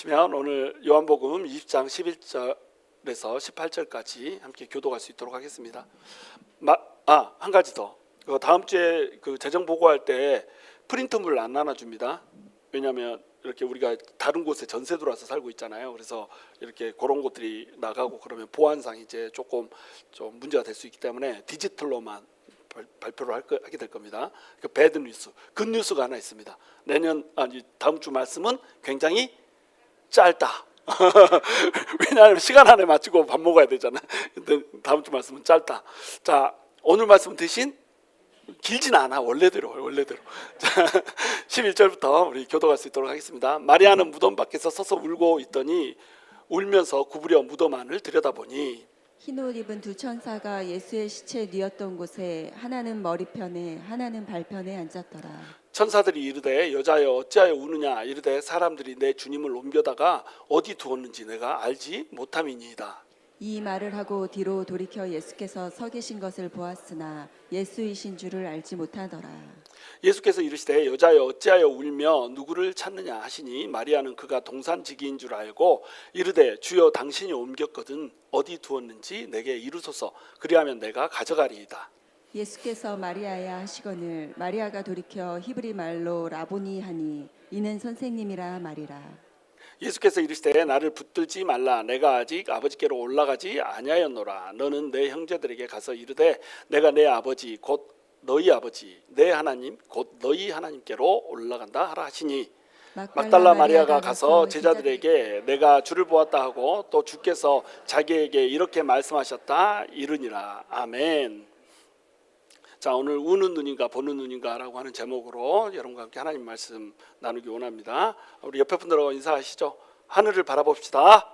계시면 오늘 요한복음 20장 11절에서 18절까지 함께 교도할 수 있도록 하겠습니다. 한 가지 더. 다음 주에 그 재정 보고할 때 프린트물 안 나눠줍니다. 왜냐하면 이렇게 우리가 다른 곳에 전세 들어와서 살고 있잖아요. 그래서 이렇게 그런 것들이 나가고 그러면 보안상 이제 조금 좀 문제가 될 수 있기 때문에 디지털로만 발표를 하게 될 겁니다. 그 배드 뉴스, 굿 뉴스가 하나 있습니다. 다음 주 말씀은 굉장히 짧다. 왜냐하면 시간 안에 맞추고 밥 먹어야 되잖아. 근데 다음 주 말씀은 짧다. 자, 오늘 말씀 대신 길진 않아. 원래대로. 자, 11절부터 우리 교도할 수 있도록 하겠습니다. 마리아는 무덤 밖에서 서서 울고 있더니 울면서 구부려 무덤 안을 들여다보니 흰 옷 입은 두 천사가 예수의 시체 뉘었던 곳에 하나는 머리편에 하나는 발편에 앉았더라. 천사들이 이르되 여자여 어찌하여 우느냐 이르되 사람들이 내 주님을 옮겨다가 어디 두었는지 내가 알지 못함이니이다. 이 말을 하고 뒤로 돌이켜 예수께서 서 계신 것을 보았으나 예수이신 줄을 알지 못하더라. 예수께서 이르시되 여자여 어찌하여 울며 누구를 찾느냐 하시니 마리아는 그가 동산지기인 줄 알고 이르되 주여 당신이 옮겼거든 어디 두었는지 내게 이루소서 그리하면 내가 가져가리이다. 예수께서 마리아야 하시거늘 마리아가 돌이켜 히브리 말로 라보니 하니 이는 선생님이라 말이라. 예수께서 이르시되 나를 붙들지 말라 내가 아직 아버지께로 올라가지 아니하였노라. 너는 내 형제들에게 가서 이르되 내가 내 아버지 곧 너희 아버지 내 하나님 곧 너희 하나님께로 올라간다 하라 하시니 막달라 마리아가 가서 제자들에게 내가 주를 보았다 하고 또 주께서 자기에게 이렇게 말씀하셨다 이르니라. 아멘. 자, 오늘 우는 눈인가 보는 눈인가라고 하는 제목으로 여러분과 함께 하나님 말씀 나누기 원합니다. 우리 옆에 분들하고 인사하시죠. 하늘을 바라봅시다.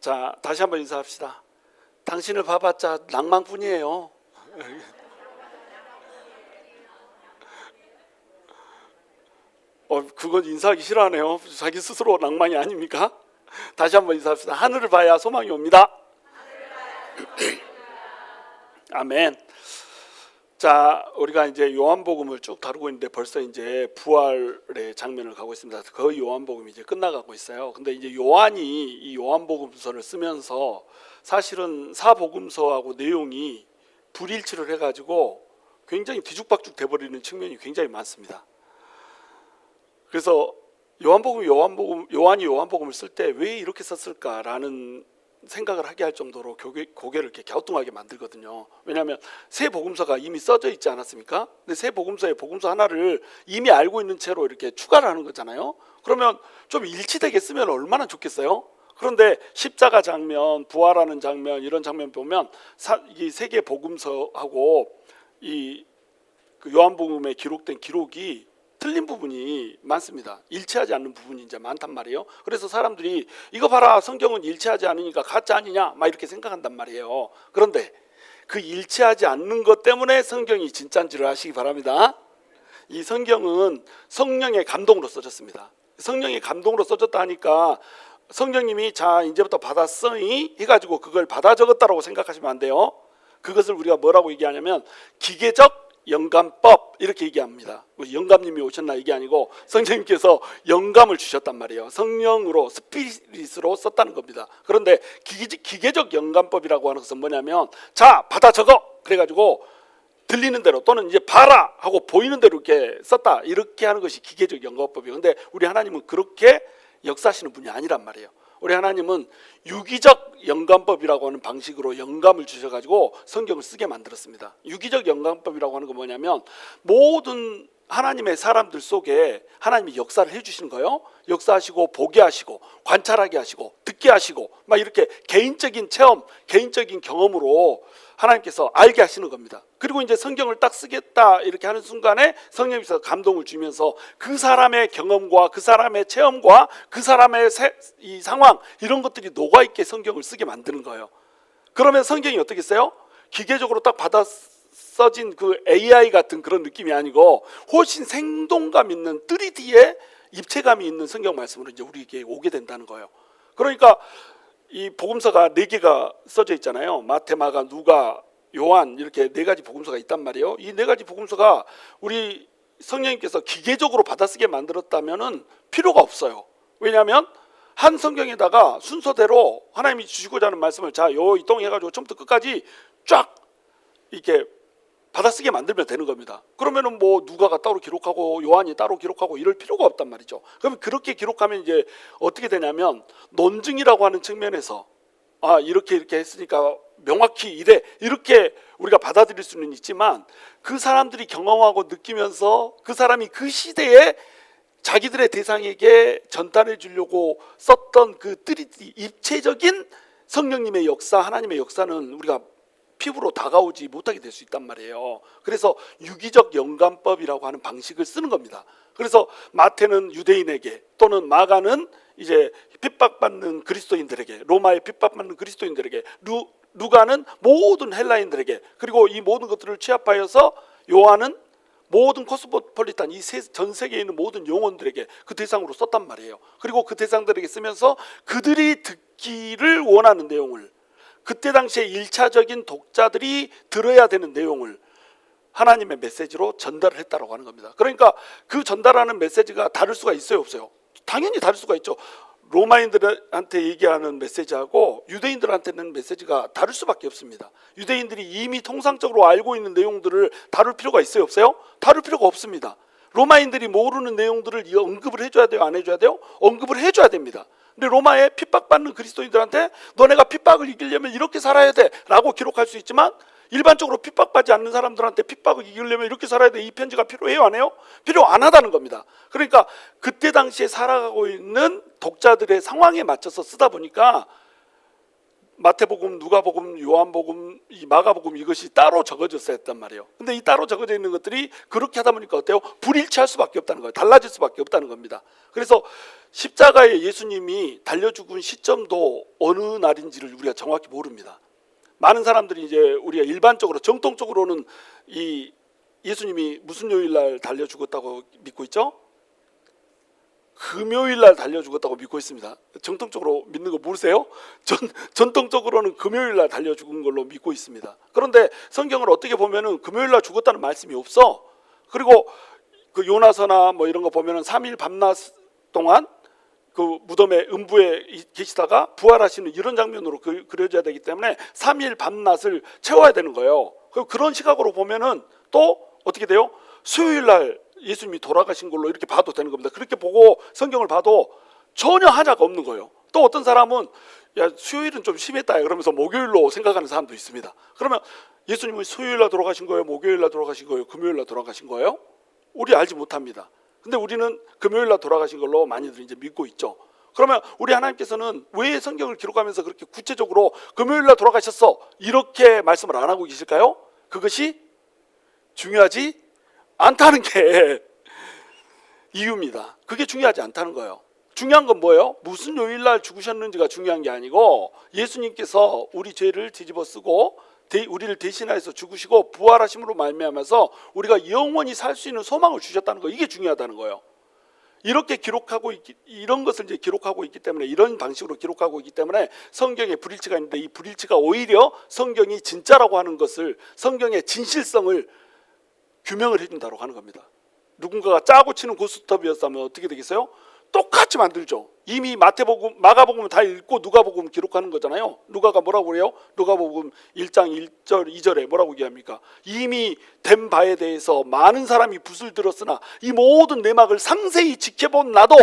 자, 다시 한번 인사합시다. 당신을 봐봤자 낭만뿐이에요. 그건 인사하기 싫어하네요. 자기 스스로 낭만이 아닙니까? 다시 한번 인사합시다. 하늘을 봐야 소망이 옵니다. 아멘. 자, 우리가 이제 요한복음을 쭉 다루고 있는데 벌써 이제 부활의 장면을 가고 있습니다. 거의 요한복음이 이제 끝나가고 있어요. 근데 이제 요한이 이 요한복음서를 쓰면서 사실은 사복음서하고 내용이 불일치를 해가지고 굉장히 뒤죽박죽 돼버리는 측면이 굉장히 많습니다. 그래서 요한이 요한복음을 쓸 때 왜 이렇게 썼을까라는 생각을 하게 할 정도로 고개를 이렇게 갸우뚱하게 만들거든요. 왜냐하면 세 복음서가 이미 써져 있지 않았습니까? 근데 세 복음서에 복음서 하나를 이미 알고 있는 채로 이렇게 추가를 하는 거잖아요. 그러면 좀 일치되게 쓰면 얼마나 좋겠어요? 그런데 십자가 장면, 부활하는 장면 이런 장면 보면 이 세 개 복음서하고 이 요한복음에 기록된 기록이 틀린 부분이 많습니다. 일치하지 않는 부분이 이제 많단 말이에요. 그래서 사람들이 이거 봐라 성경은 일치하지 않으니까 가짜 아니냐 막 이렇게 생각한단 말이에요. 그런데 그 일치하지 않는 것 때문에 성경이 진짜인지를 아시기 바랍니다. 이 성경은 성령의 감동으로 써졌습니다. 성령의 감동으로 써졌다 하니까 성령님이 자 이제부터 받았으니 해가지고 그걸 받아 적었다라고 생각하시면 안 돼요. 그것을 우리가 뭐라고 얘기하냐면 기계적 영감법 이렇게 얘기합니다. 영감님이 오셨나 이게 아니고 성령님께서 영감을 주셨단 말이에요. 성령으로 스피릿으로 썼다는 겁니다. 그런데 기계적 영감법이라고 하는 것은 뭐냐면 자 받아 적어 그래가지고 들리는 대로 또는 이제 봐라 하고 보이는 대로 이렇게 썼다 이렇게 하는 것이 기계적 영감법이에요. 근데 우리 하나님은 그렇게 역사하시는 분이 아니란 말이에요. 우리 하나님은 유기적 영감법이라고 하는 방식으로 영감을 주셔가지고 성경을 쓰게 만들었습니다. 유기적 영감법이라고 하는 건 뭐냐면 모든 하나님의 사람들 속에 하나님이 역사를 해주시는 거예요. 역사하시고 보게 하시고 관찰하게 하시고 듣게 하시고 막 이렇게 개인적인 체험, 개인적인 경험으로 하나님께서 알게 하시는 겁니다. 그리고 이제 성경을 딱 쓰겠다 이렇게 하는 순간에 성령님께서 감동을 주면서 그 사람의 경험과 그 사람의 체험과 그 사람의 이 상황 이런 것들이 녹아있게 성경을 쓰게 만드는 거예요. 그러면 성경이 어떻게 써요? 기계적으로 딱 받아 써진 그 AI 같은 그런 느낌이 아니고 훨씬 생동감 있는 3D의 입체감이 있는 성경 말씀으로 이제 우리에게 오게 된다는 거예요. 그러니까 이 복음서가 4개가 써져 있잖아요. 마태, 마가, 누가, 요한 이렇게 네 가지 복음서가 있단 말이에요. 이 네 가지 복음서가 우리 성령님께서 기계적으로 받아쓰게 만들었다면은 필요가 없어요. 왜냐하면 한 성경에다가 순서대로 하나님이 주시고자 하는 말씀을 자, 요 이동해가지고 처음부터 끝까지 쫙 이렇게 받아쓰게 만들면 되는 겁니다. 그러면은 뭐 누가가 따로 기록하고 요한이 따로 기록하고 이럴 필요가 없단 말이죠. 그러면 그렇게 기록하면 이제 어떻게 되냐면 논증이라고 하는 측면에서 아, 이렇게 했으니까 명확히 이래 이렇게 우리가 받아들일 수는 있지만 그 사람들이 경험하고 느끼면서 그 사람이 그 시대에 자기들의 대상에게 전달해 주려고 썼던 그 입체적인 성령님의 역사, 하나님의 역사는 우리가 피부로 다가오지 못하게 될 수 있단 말이에요. 그래서 유기적 영감법이라고 하는 방식을 쓰는 겁니다. 그래서 마태는 유대인에게 또는 마가는 이제 핍박받는 그리스도인들에게, 로마에 핍박받는 그리스도인들에게, 누가는 모든 헬라인들에게, 그리고 이 모든 것들을 취합하여서 요한은 모든 코스모폴리탄 이 전 세계에 있는 모든 영혼들에게 그 대상으로 썼단 말이에요. 그리고 그 대상들에게 쓰면서 그들이 듣기를 원하는 내용을, 그때 당시에 1차적인 독자들이 들어야 되는 내용을 하나님의 메시지로 전달을 했다고 하는 겁니다. 그러니까 그 전달하는 메시지가 다를 수가 있어요, 없어요? 당연히 다를 수가 있죠. 로마인들한테 얘기하는 메시지하고 유대인들한테는 메시지가 다를 수밖에 없습니다. 유대인들이 이미 통상적으로 알고 있는 내용들을 다룰 필요가 있어요, 없어요? 다룰 필요가 없습니다. 로마인들이 모르는 내용들을 언급을 해줘야 돼요, 안 해줘야 돼요? 언급을 해줘야 됩니다. 근데 로마에 핍박받는 그리스도인들한테 너네가 핍박을 이기려면 이렇게 살아야 돼 라고 기록할 수 있지만 일반적으로 핍박받지 않는 사람들한테 핍박을 이기려면 이렇게 살아야 돼, 이 편지가 필요해요, 안 해요? 필요 안 하다는 겁니다. 그러니까 그때 당시에 살아가고 있는 독자들의 상황에 맞춰서 쓰다 보니까 마태복음, 누가복음, 요한복음, 이 마가복음 이것이 따로 적어졌어야 했단 말이에요. 근데 이 따로 적어져 있는 것들이 그렇게 하다 보니까 어때요? 불일치할 수밖에 없다는 거예요. 달라질 수밖에 없다는 겁니다. 그래서 십자가에 예수님이 달려 죽은 시점도 어느 날인지를 우리가 정확히 모릅니다. 많은 사람들이 이제 우리가 일반적으로 정통적으로는 이 예수님이 무슨 요일 날 달려 죽었다고 믿고 있죠? 금요일 날 달려 죽었다고 믿고 있습니다. 정통적으로 믿는 거 모르세요? 전통적으로는 금요일 날 달려 죽은 걸로 믿고 있습니다. 그런데 성경을 어떻게 보면은 금요일 날 죽었다는 말씀이 없어. 그리고 그 요나서나 뭐 이런 거 보면은 3일 밤낮 동안 그 무덤의 음부에 계시다가 부활하시는 이런 장면으로 그려져야 되기 때문에 3일 밤낮을 채워야 되는 거예요. 그런 시각으로 보면은 또 어떻게 돼요? 수요일 날 예수님이 돌아가신 걸로 이렇게 봐도 되는 겁니다. 그렇게 보고 성경을 봐도 전혀 하자가 없는 거예요. 또 어떤 사람은 야, 수요일은 좀 심했다 그러면서 목요일로 생각하는 사람도 있습니다. 그러면 예수님은 수요일 날 돌아가신 거예요? 목요일 날 돌아가신 거예요? 금요일 날 돌아가신 거예요? 우리 알지 못합니다. 근데 우리는 금요일 날 돌아가신 걸로 많이들 이제 믿고 있죠. 그러면 우리 하나님께서는 왜 성경을 기록하면서 그렇게 구체적으로 금요일 날 돌아가셨어 이렇게 말씀을 안 하고 계실까요? 그것이 중요하지 않다는 게 이유입니다. 그게 중요하지 않다는 거예요. 중요한 건 뭐예요? 무슨 요일 날 죽으셨는지가 중요한 게 아니고 예수님께서 우리 죄를 뒤집어 쓰고 우리를 대신하여서 죽으시고 부활하심으로 말미암아서 우리가 영원히 살 수 있는 소망을 주셨다는 거, 이게 중요하다는 거예요. 이렇게 기록하고 이런 것을 이제 기록하고 있기 때문에, 이런 방식으로 기록하고 있기 때문에 성경에 불일치가 있는데 이 불일치가 오히려 성경이 진짜라고 하는 것을, 성경의 진실성을 규명을 해준다고 하는 겁니다. 누군가가 짜고 치는 고스톱이었다면 어떻게 되겠어요? 똑같이 만들죠. 이미 마태복음, 마가복음 다 읽고 누가복음 기록하는 거잖아요. 누가가 뭐라고 그래요? 누가복음 1장 1절 2절에 뭐라고 얘기합니까? 이미 된 바에 대해서 많은 사람이 붓을 들었으나 이 모든 내막을 상세히 지켜본 나도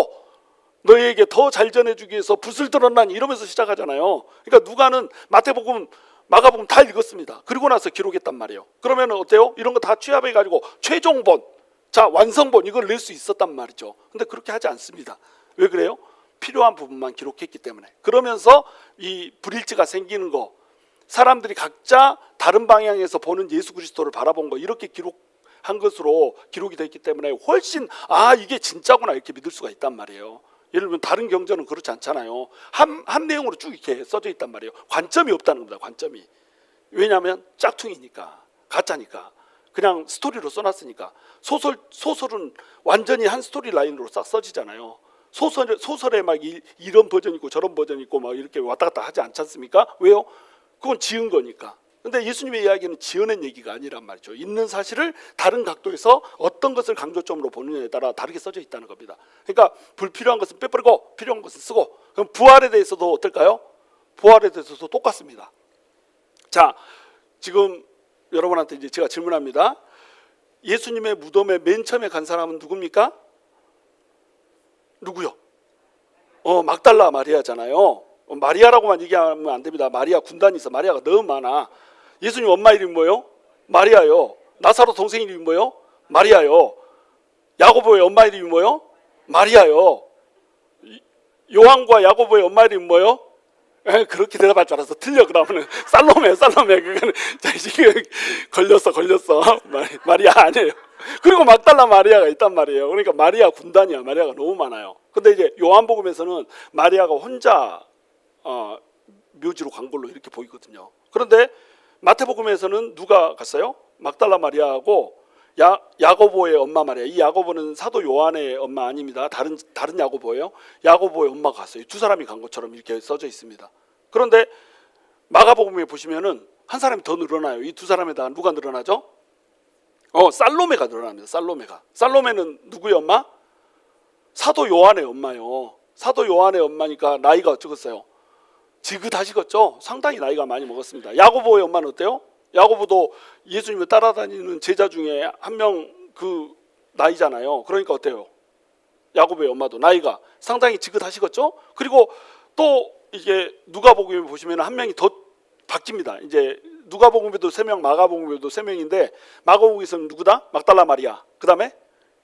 너희에게 더 잘 전해주기 위해서 붓을 들었나니 이러면서 시작하잖아요. 그러니까 누가는 마태복음, 마가복음 다 읽었습니다. 그리고 나서 기록했단 말이에요. 그러면 어때요? 이런 거 다 취합해가지고 최종본, 자 완성본 이걸 낼 수 있었단 말이죠. 근데 그렇게 하지 않습니다. 왜 그래요? 필요한 부분만 기록했기 때문에. 그러면서 이 불일치가 생기는 거, 사람들이 각자 다른 방향에서 보는 예수 그리스도를 바라본 거, 이렇게 기록한 것으로 기록이 됐기 때문에 훨씬 이게 진짜구나 이렇게 믿을 수가 있단 말이에요. 예를 들면 다른 경전은 그렇지 않잖아요. 한 내용으로 쭉 이렇게 써져 있단 말이에요. 관점이 없다는 겁니다. 관점이. 왜냐하면 짝퉁이니까, 가짜니까, 그냥 스토리로 써놨으니까. 소설은 완전히 한 스토리 라인으로 싹 써지잖아요. 소설에 막 이런 버전 있고 저런 버전 있고 막 이렇게 왔다 갔다 하지 않지 않습니까? 왜요? 그건 지은 거니까. 근데 예수님의 이야기는 지어낸 얘기가 아니란 말이죠. 있는 사실을 다른 각도에서 어떤 것을 강조점으로 보느냐에 따라 다르게 써져 있다는 겁니다. 그러니까 불필요한 것은 빼버리고 필요한 것은 쓰고. 그럼 부활에 대해서도 어떨까요? 부활에 대해서도 똑같습니다. 자, 지금 여러분한테 이제 제가 질문합니다. 예수님의 무덤에 맨 처음에 간 사람은 누굽니까? 누구요? 막달라 마리아잖아요. 마리아라고만 얘기하면 안 됩니다. 마리아 군단이 있어. 마리아가 너무 많아. 예수님 엄마 이름이 뭐예요? 마리아요. 나사로 동생 이름이 뭐예요? 마리아요. 야고보의 엄마 이름이 뭐예요? 마리아요. 요한과 야고보의 엄마 이름이 뭐예요? 그렇게 대답할 줄 알았어. 틀려 그러면은 살로메. 그거는 지금 걸렸어. 마리아 아니에요. 그리고 막달라 마리아가 있단 말이에요. 그러니까 마리아 군단이야. 마리아가 너무 많아요. 근데 이제 요한복음에서는 마리아가 혼자 묘지로 간 걸로 이렇게 보이거든요. 그런데 마태복음에서는 누가 갔어요? 막달라 마리아하고 야고보의 엄마 마리아. 이 야고보는 사도 요한의 엄마 아닙니다. 다른 야고보예요. 야고보의 엄마가 갔어요. 두 사람이 간 것처럼 이렇게 써져 있습니다. 그런데 마가복음에 보시면은 한 사람이 더 늘어나요. 이 두 사람에다 누가 늘어나죠? 살로메가 늘어납니다. 살로메는 누구의 엄마? 사도 요한의 엄마요. 사도 요한의 엄마니까 나이가 어쩌겠어요? 지긋하시겠죠? 상당히 나이가 많이 먹었습니다. 야고보의 엄마는 어때요? 야고보도 예수님을 따라다니는 제자 중에 한 명 그 나이잖아요. 그러니까 어때요? 야고보의 엄마도 나이가 상당히 지긋하시겠죠? 그리고 또 이게 누가복음에 보시면 한 명이 더 바뀝니다. 이제 누가복음에도 3명, 마가복음에도 3명인데 마가복음에서는 누구다? 막달라 마리아. 그 다음에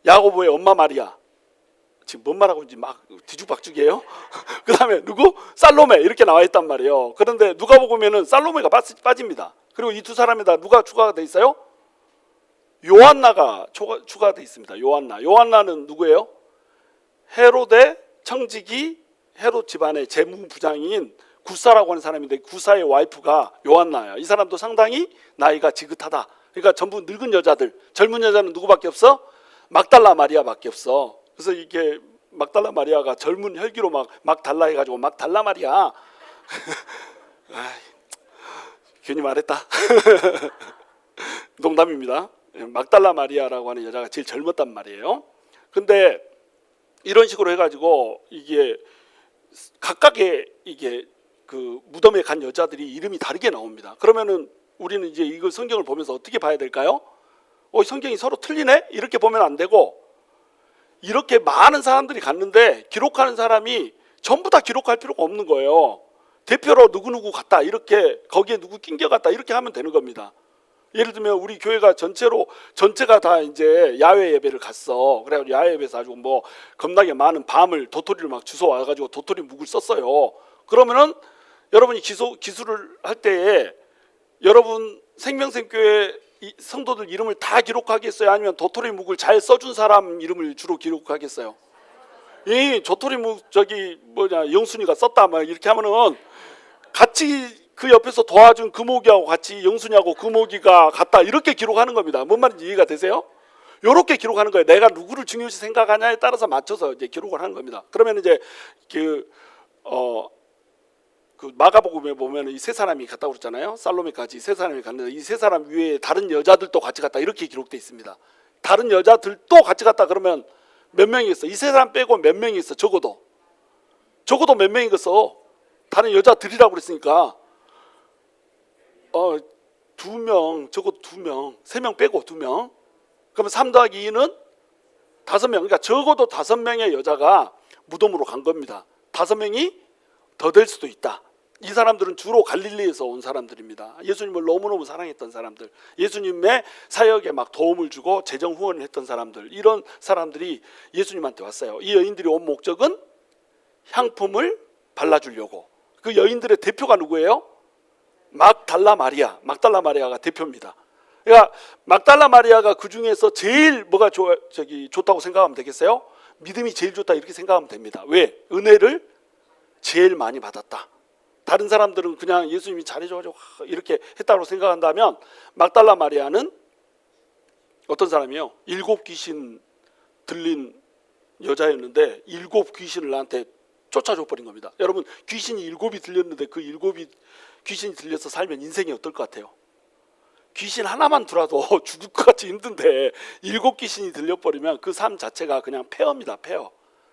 야고보의 엄마 마리아. 지금 뭔 말하고 있는지 막 뒤죽박죽이에요. 그 다음에 누구? 살로메 이렇게 나와 있단 말이에요. 그런데 누가복음에는 살로메가 빠집니다. 그리고 이 두 사람에다 누가 추가가 돼 있어요? 요한나가 추가돼 있습니다. 요한나는 누구예요? 헤로데 청지기 헤롯 집안의 재무부장인 구사라고 하는 사람인데 구사의 와이프가 요한나야. 이 사람도 상당히 나이가 지긋하다. 그러니까 전부 늙은 여자들. 젊은 여자는 누구밖에 없어? 막달라 마리아밖에 없어. 그래서 이게 막달라 마리아가 젊은 혈기로 막 달라 해가지고 막달라 마리아. 괜히 말했다. 농담입니다. 막달라 마리아라고 하는 여자가 제일 젊었단 말이에요. 근데 이런 식으로 해가지고 이게 각각의 이게 그 무덤에 간 여자들이 이름이 다르게 나옵니다. 그러면은 우리는 이제 이걸 성경을 보면서 어떻게 봐야 될까요? 성경이 서로 틀리네? 이렇게 보면 안 되고, 이렇게 많은 사람들이 갔는데 기록하는 사람이 전부 다 기록할 필요가 없는 거예요. 대표로 누구누구 갔다, 이렇게 거기에 누구 낑겨갔다, 이렇게 하면 되는 겁니다. 예를 들면 우리 교회가 전체가 다 이제 야외 예배를 갔어. 그래가지고 야외 예배에서 아주 뭐 겁나게 많은 밤을 도토리를 막 주워 와가지고 도토리 묵을 썼어요. 그러면은 여러분이 기수를 할 때에 여러분 생명샘교회 성도들 이름을 다 기록하겠어요? 아니면 도토리 묵을 잘 써준 사람 이름을 주로 기록하겠어요? 이 도토리 묵 영순이가 썼다 막 이렇게 하면은 같이 그 옆에서 도와준 금옥이하고 같이 영순이하고 금옥이가 갔다 이렇게 기록하는 겁니다. 뭔 말인지 이해가 되세요? 이렇게 기록하는 거예요. 내가 누구를 중요시 생각하냐에 따라서 맞춰서 이제 기록을 하는 겁니다. 그러면 이제 그 마가복음에 보면 이 세 사람이 갔다 그랬잖아요. 살로메까지 세 사람이 갔는데 이 세 사람 위에 다른 여자들도 같이 갔다 이렇게 기록돼 있습니다. 다른 여자들도 같이 갔다 그러면 몇 명이 있어? 이 세 사람 빼고 몇 명이 있어? 적어도 몇 명이겠어? 다른 여자들이라고 그랬으니까 2명, 적어도 2명, 3명 빼고 2명. 그러면 3 더하기 2는 5명. 그러니까 적어도 5명의 여자가 무덤으로 간 겁니다. 5명이 더 될 수도 있다. 이 사람들은 주로 갈릴리에서 온 사람들입니다. 예수님을 너무너무 사랑했던 사람들, 예수님의 사역에 막 도움을 주고 재정 후원을 했던 사람들, 이런 사람들이 예수님한테 왔어요. 이 여인들이 온 목적은 향품을 발라주려고. 그 여인들의 대표가 누구예요? 막달라 마리아가 대표입니다. 그러니까 막달라 마리아가 그 중에서 제일 뭐가 좋다고 생각하면 되겠어요? 믿음이 제일 좋다 이렇게 생각하면 됩니다. 왜? 은혜를 제일 많이 받았다. 다른 사람들은 그냥 예수님이 잘해줘가지고 이렇게 했다고 생각한다면 막달라 마리아는 어떤 사람이에요? 7 귀신 들린 여자였는데 7 귀신을 나한테 쫓아줘 버린 겁니다. 여러분 귀신이 7이 들렸는데 그 7이 귀신이 들려서 살면 인생이 어떨 것 같아요? 귀신 하나만 들어도 죽을 것 같이 힘든데 7귀신이 들려버리면 그 삶 자체가 그냥 폐허입니다. 폐허.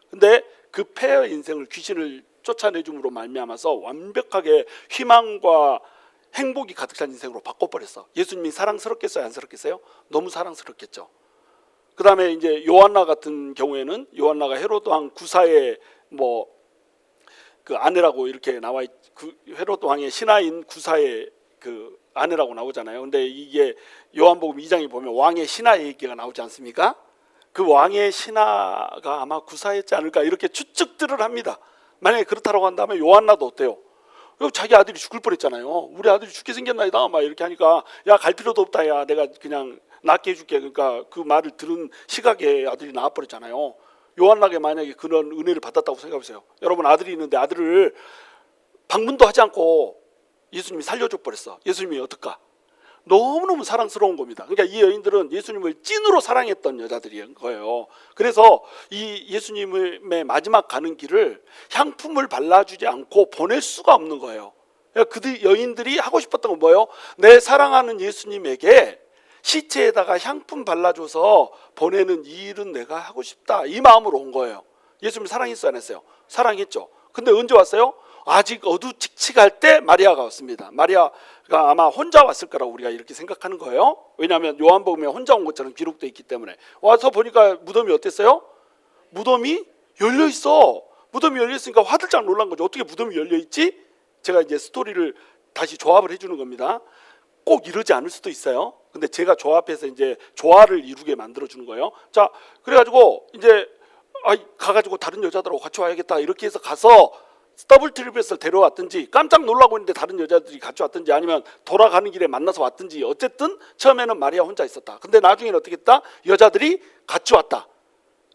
근데 그 폐허 인생을 귀신을 쫓아내줌으로 말미암아서 완벽하게 희망과 행복이 가득 찬 인생으로 바꿔버렸어. 예수님이 사랑스럽겠어요? 안쓰럽겠어요? 너무 사랑스럽겠죠. 그 다음에 이제 요한나 같은 경우에는 요한나가 헤로드 왕 구사의 그 아내라고 이렇게 나와 그 헤로드 왕의 신하인 구사의 그 아내라고 나오잖아요. 근데 이게 요한복음 2장에 보면 왕의 신하 얘기가 나오지 않습니까? 그 왕의 신하가 아마 구사였지 않을까 이렇게 추측들을 합니다. 만약에 그렇다고 한다면 요한나도 어때요? 자기 아들이 죽을 뻔했잖아요. 우리 아들이 죽게 생겼나이다 막 이렇게 하니까 야 갈 필요도 없다, 야 내가 그냥 낫게 해줄게. 그러니까 그 말을 들은 시각에 아들이 나와버렸잖아요. 요한나게 만약에 그런 은혜를 받았다고 생각해보세요. 여러분 아들이 있는데 아들을 방문도 하지 않고 예수님이 살려줘 버렸어. 예수님이 어떨까? 너무너무 사랑스러운 겁니다. 그러니까 이 여인들은 예수님을 찐으로 사랑했던 여자들인 거예요. 그래서 이 예수님의 마지막 가는 길을 향품을 발라주지 않고 보낼 수가 없는 거예요. 그러니까 그 여인들이 하고 싶었던 건 뭐예요? 내 사랑하는 예수님에게 시체에다가 향품 발라줘서 보내는 이 일은 내가 하고 싶다, 이 마음으로 온 거예요. 예수님 사랑했어요, 안 했어요? 사랑했죠. 근데 언제 왔어요? 아직 어두칙칙할 때 마리아가 왔습니다. 마리아가 아마 혼자 왔을 거라고 우리가 이렇게 생각하는 거예요. 왜냐하면 요한복음에 혼자 온 것처럼 기록되어 있기 때문에. 와서 보니까 무덤이 어땠어요? 무덤이 열려 있어. 무덤이 열려 있으니까 화들짝 놀란 거죠. 어떻게 무덤이 열려 있지? 제가 이제 스토리를 다시 조합을 해주는 겁니다. 꼭 이러지 않을 수도 있어요. 근데 제가 조합해서 이제 조화를 이루게 만들어 주는 거예요. 자, 그래가지고 이제 가가지고 다른 여자들하고 같이 와야겠다 이렇게 해서 가서 더블 트리플스를 데려왔든지 깜짝 놀라고 있는데 다른 여자들이 같이 왔든지 아니면 돌아가는 길에 만나서 왔든지 어쨌든 처음에는 마리아 혼자 있었다. 근데 나중에는 어떻게 했다? 여자들이 같이 왔다.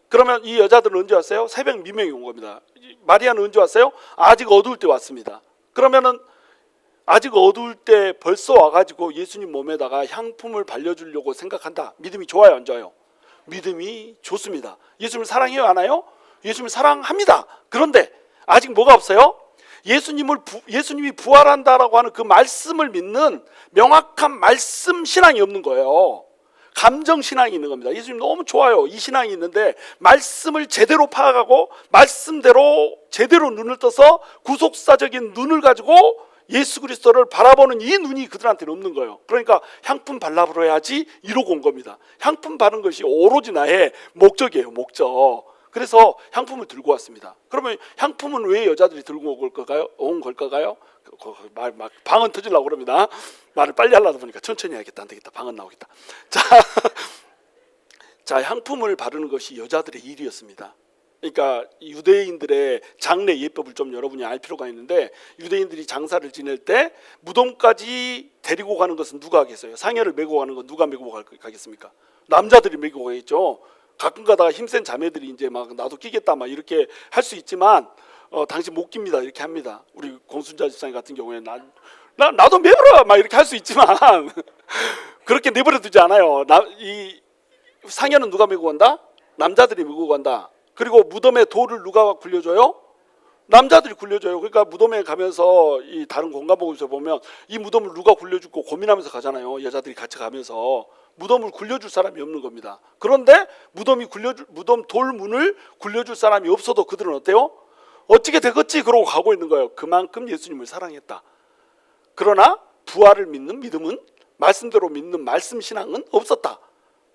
그러면 이 여자들은 언제 왔어요? 새벽 미명이 온 겁니다. 마리아는 언제 왔어요? 아직 어두울 때 왔습니다. 그러면은 아직 어두울 때 벌써 와가지고 예수님 몸에다가 향품을 발려주려고 생각한다. 믿음이 좋아요, 안 좋아요? 믿음이 좋습니다. 예수님을 사랑해요, 안 해요? 예수님을 사랑합니다. 그런데 아직 뭐가 없어요? 예수님이 부활한다라고 하는 그 말씀을 믿는 명확한 말씀 신앙이 없는 거예요. 감정 신앙이 있는 겁니다. 예수님 너무 좋아요. 이 신앙이 있는데 말씀을 제대로 파악하고 말씀대로 제대로 눈을 떠서 구속사적인 눈을 가지고 예수 그리스도를 바라보는 이 눈이 그들한테는 없는 거예요. 그러니까 향품 발라버려야지 이러고 온 겁니다. 향품 바른 것이 오로지 나의 목적이에요. 목적. 그래서 향품을 들고 왔습니다. 그러면 향품은 왜 여자들이 들고 온 걸까요? 방언 터지려고 그럽니다. 말을 빨리 하려다 보니까 천천히 해야겠다. 안 되겠다. 방언 나오겠다. 자, 향품을 바르는 것이 여자들의 일이었습니다. 그러니까 유대인들의 장례 예법을 좀 여러분이 알 필요가 있는데, 유대인들이 장사를 지낼 때 무덤까지 데리고 가는 것은 누가 하겠어요? 상여를 메고 가는 건 누가 메고 가겠습니까? 남자들이 메고 가겠죠. 가끔 가다가 힘센 자매들이 이제 막 나도 끼겠다 막 이렇게 할 수 있지만 당신 못 깁니다 이렇게 합니다. 우리 공순자 집사님 같은 경우에 나도 메어라 막 이렇게 할 수 있지만 그렇게 내버려 두지 않아요. 이 상여는 누가 메고 간다? 남자들이 메고 간다. 그리고 무덤에 돌을 누가 굴려줘요? 남자들이 굴려줘요. 그러니까 무덤에 가면서 이 다른 공간복에서 보면 이 무덤을 누가 굴려주고 고민하면서 가잖아요. 여자들이 같이 가면서 무덤을 굴려줄 사람이 없는 겁니다. 그런데 무덤 돌문을 굴려줄 사람이 없어도 그들은 어때요? 어찌게 되겠지 그러고 가고 있는 거예요. 그만큼 예수님을 사랑했다. 그러나 부활을 믿는 믿음은, 말씀대로 믿는 말씀 신앙은 없었다.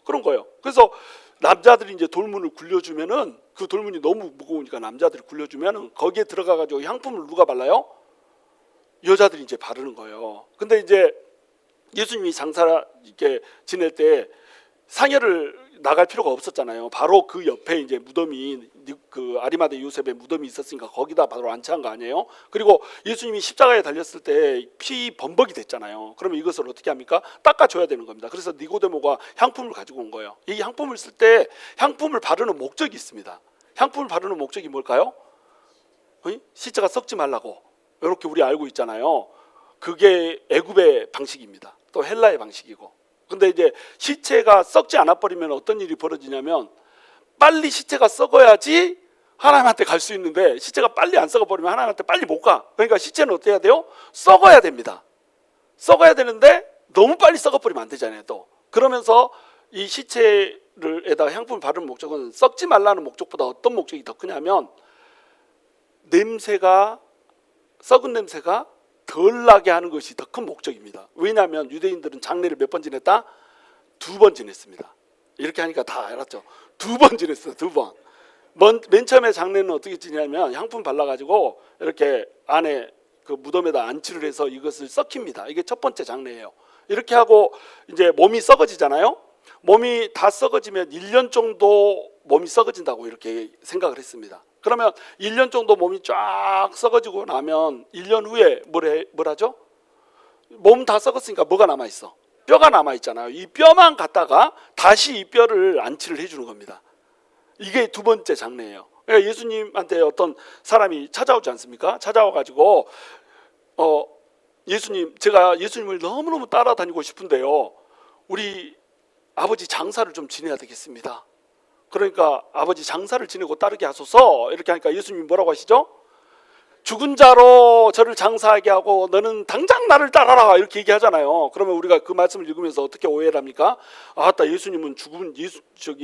그런 거예요. 그래서 남자들이 이제 돌문을 굴려주면은, 그 돌문이 너무 무거우니까 남자들이 굴려주면은 거기에 들어가가지고 향품을 누가 발라요? 여자들이 이제 바르는 거예요. 근데 이제 예수님이 장사 이렇게 지낼 때 상여를 나갈 필요가 없었잖아요. 바로 그 옆에 이제 무덤이, 그 아리마대 요셉의 무덤이 있었으니까 거기다 바로 안치한 거 아니에요? 그리고 예수님이 십자가에 달렸을 때 피 범벅이 됐잖아요. 그러면 이것을 어떻게 합니까? 닦아줘야 되는 겁니다. 그래서 니고데모가 향품을 가지고 온 거예요. 이 향품을 쓸 때 향품을 바르는 목적이 있습니다. 향품을 바르는 목적이 뭘까요? 시체가 썩지 말라고, 이렇게 우리 알고 있잖아요. 그게 애굽의 방식입니다. 또 헬라의 방식이고. 근데 이제 시체가 썩지 않아 버리면 어떤 일이 벌어지냐면, 빨리 시체가 썩어야지 하나님한테 갈 수 있는데 시체가 빨리 안 썩어 버리면 하나님한테 빨리 못 가. 그러니까 시체는 어떻게 해야 돼요? 썩어야 됩니다. 썩어야 되는데 너무 빨리 썩어버리면 안 되잖아요. 또 그러면서 이 시체를에다가 향품을 바르는 목적은 썩지 말라는 목적보다 어떤 목적이 더 크냐면 냄새가 썩은 냄새가 덜 나게 하는 것이 더 큰 목적입니다. 왜냐하면 유대인들은 장례를 몇 번 지냈다? 2번 지냈습니다. 이렇게 하니까 다 알았죠. 2번 지냈어요. 2번. 맨 처음에 장례는 어떻게 지냐면 향품 발라가지고 이렇게 안에 그 무덤에다 안치를 해서 이것을 썩힙니다. 이게 첫 번째 장례예요. 이렇게 하고 이제 몸이 썩어지잖아요. 몸이 다 썩어지면 1년 정도 몸이 썩어진다고 이렇게 생각을 했습니다. 그러면 1년 정도 몸이 쫙 썩어지고 나면 1년 후에 뭐라죠? 몸 다 썩었으니까 뭐가 남아있어? 뼈가 남아있잖아요. 이 뼈만 갖다가 다시 이 뼈를 안치를 해주는 겁니다. 이게 두 번째 장례예요. 그러니까 예수님한테 어떤 사람이 찾아오지 않습니까? 찾아와가지고 예수님, 제가 예수님을 너무너무 따라다니고 싶은데요, 우리 아버지 장사를 좀 지내야 되겠습니다. 그러니까 아버지 장사를 지내고 따르게 하소서. 이렇게 하니까 예수님이 뭐라고 하시죠? 죽은 자로 저를 장사하게 하고 너는 당장 나를 따라라, 이렇게 얘기하잖아요. 그러면 우리가 그 말씀을 읽으면서 어떻게 오해를 합니까? 아따, 예수님은 죽은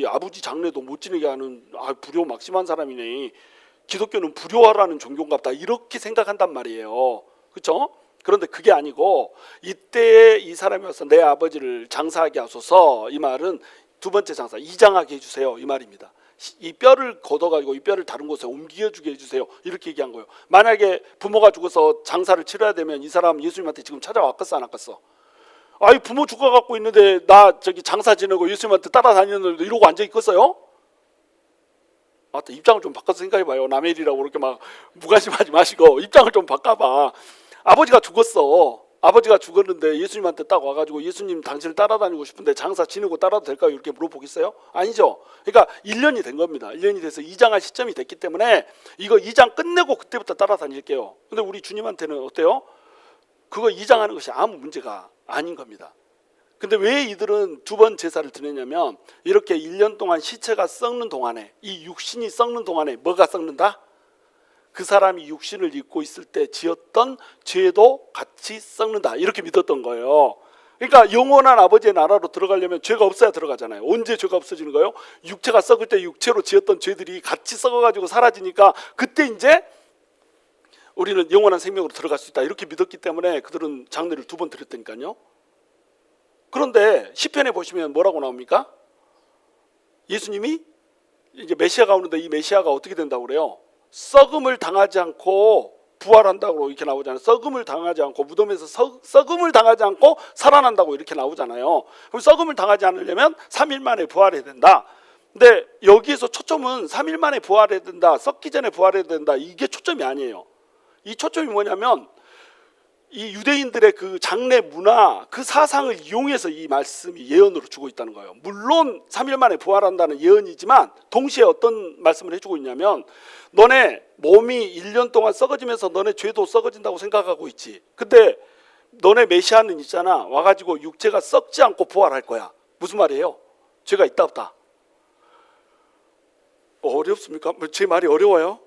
아버지 장례도 못 지내게 하는 불효 막심한 사람이네. 기독교는 불효하라는 종교인갑다, 이렇게 생각한단 말이에요. 그렇죠? 그런데 그게 아니고 이때에 이 사람이 와서 내 아버지를 장사하게 하소서, 이 말은 두 번째 장사, 이장하게 해주세요, 이 말입니다. 이 뼈를 걷어가지고 이 뼈를 다른 곳에 옮겨주게 해주세요, 이렇게 얘기한 거예요. 만약에 부모가 죽어서 장사를 치러야 되면 이 사람 예수님한테 지금 찾아왔겠어, 안 왔겠어? 아이, 부모 죽어갖고 있는데 나 저기 장사 지내고 예수님한테 따라다니는데 이러고 앉아있겠어요? 입장을 좀 바꿔서 생각해봐요. 남의 일이라고 그렇게 막 무관심하지 마시고 입장을 좀 바꿔봐. 아버지가 죽었어. 아버지가 죽었는데 예수님한테 딱 와가지고 예수님, 당신을 따라다니고 싶은데 장사 지내고 따라도 될까요? 이렇게 물어보겠어요? 아니죠. 그러니까 1년이 된 겁니다. 1년이 돼서 이장할 시점이 됐기 때문에 이거 이장 끝내고 그때부터 따라다닐게요. 근데 우리 주님한테는 어때요? 그거 이장하는 것이 아무 문제가 아닌 겁니다. 근데 왜 이들은 두 번 제사를 드리냐면 이렇게 1년 동안 시체가 썩는 동안에, 이 육신이 썩는 동안에 뭐가 썩는다? 그 사람이 육신을 입고 있을 때 지었던 죄도 같이 썩는다, 이렇게 믿었던 거예요. 그러니까 영원한 아버지의 나라로 들어가려면 죄가 없어야 들어가잖아요. 언제 죄가 없어지는 거예요? 육체가 썩을 때 육체로 지었던 죄들이 같이 썩어가지고 사라지니까 그때 이제 우리는 영원한 생명으로 들어갈 수 있다, 이렇게 믿었기 때문에 그들은 장례를 2번 드렸다니까요. 그런데 시편에 보시면 뭐라고 나옵니까? 예수님이 이제 메시아가 오는데 이 메시아가 어떻게 된다고 그래요? 썩음을 당하지 않고 부활한다고 이렇게 나오잖아요. 썩음을 당하지 않고, 무덤에서 썩음을 당하지 않고 살아난다고 이렇게 나오잖아요. 그럼 썩음을 당하지 않으려면 3일 만에 부활해야 된다. 근데 여기에서 초점은 3일 만에 부활해야 된다, 썩기 전에 부활해야 된다, 이게 초점이 아니에요. 이 초점이 뭐냐면 이 유대인들의 그 장례 문화, 그 사상을 이용해서 이 말씀이 예언으로 주고 있다는 거예요. 물론 3일 만에 부활한다는 예언이지만 동시에 어떤 말씀을 해주고 있냐면, 너네 몸이 1년 동안 썩어지면서 너네 죄도 썩어진다고 생각하고 있지. 근데 너네 메시아는 있잖아, 와가지고 육체가 썩지 않고 부활할 거야. 무슨 말이에요? 죄가 있다 없다? 어렵습니까? 제 말이 어려워요?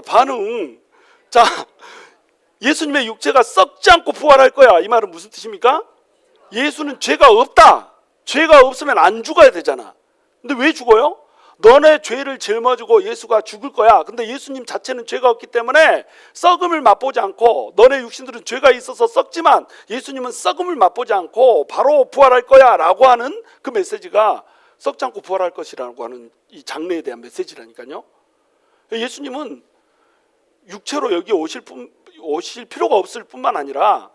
반응. 자, 예수님의 육체가 썩지 않고 부활할 거야, 이 말은 무슨 뜻입니까? 예수는 죄가 없다. 죄가 없으면 안 죽어야 되잖아. 근데 왜 죽어요? 너네 죄를 짊어지고 예수가 죽을 거야. 근데 예수님 자체는 죄가 없기 때문에 썩음을 맛보지 않고, 너네 육신들은 죄가 있어서 썩지만 예수님은 썩음을 맛보지 않고 바로 부활할 거야 라고 하는 그 메시지가 썩지 않고 부활할 것이라고 하는 이 장래에 대한 메시지라니까요. 예수님은 육체로 여기 오실 필요가 없을 뿐만 아니라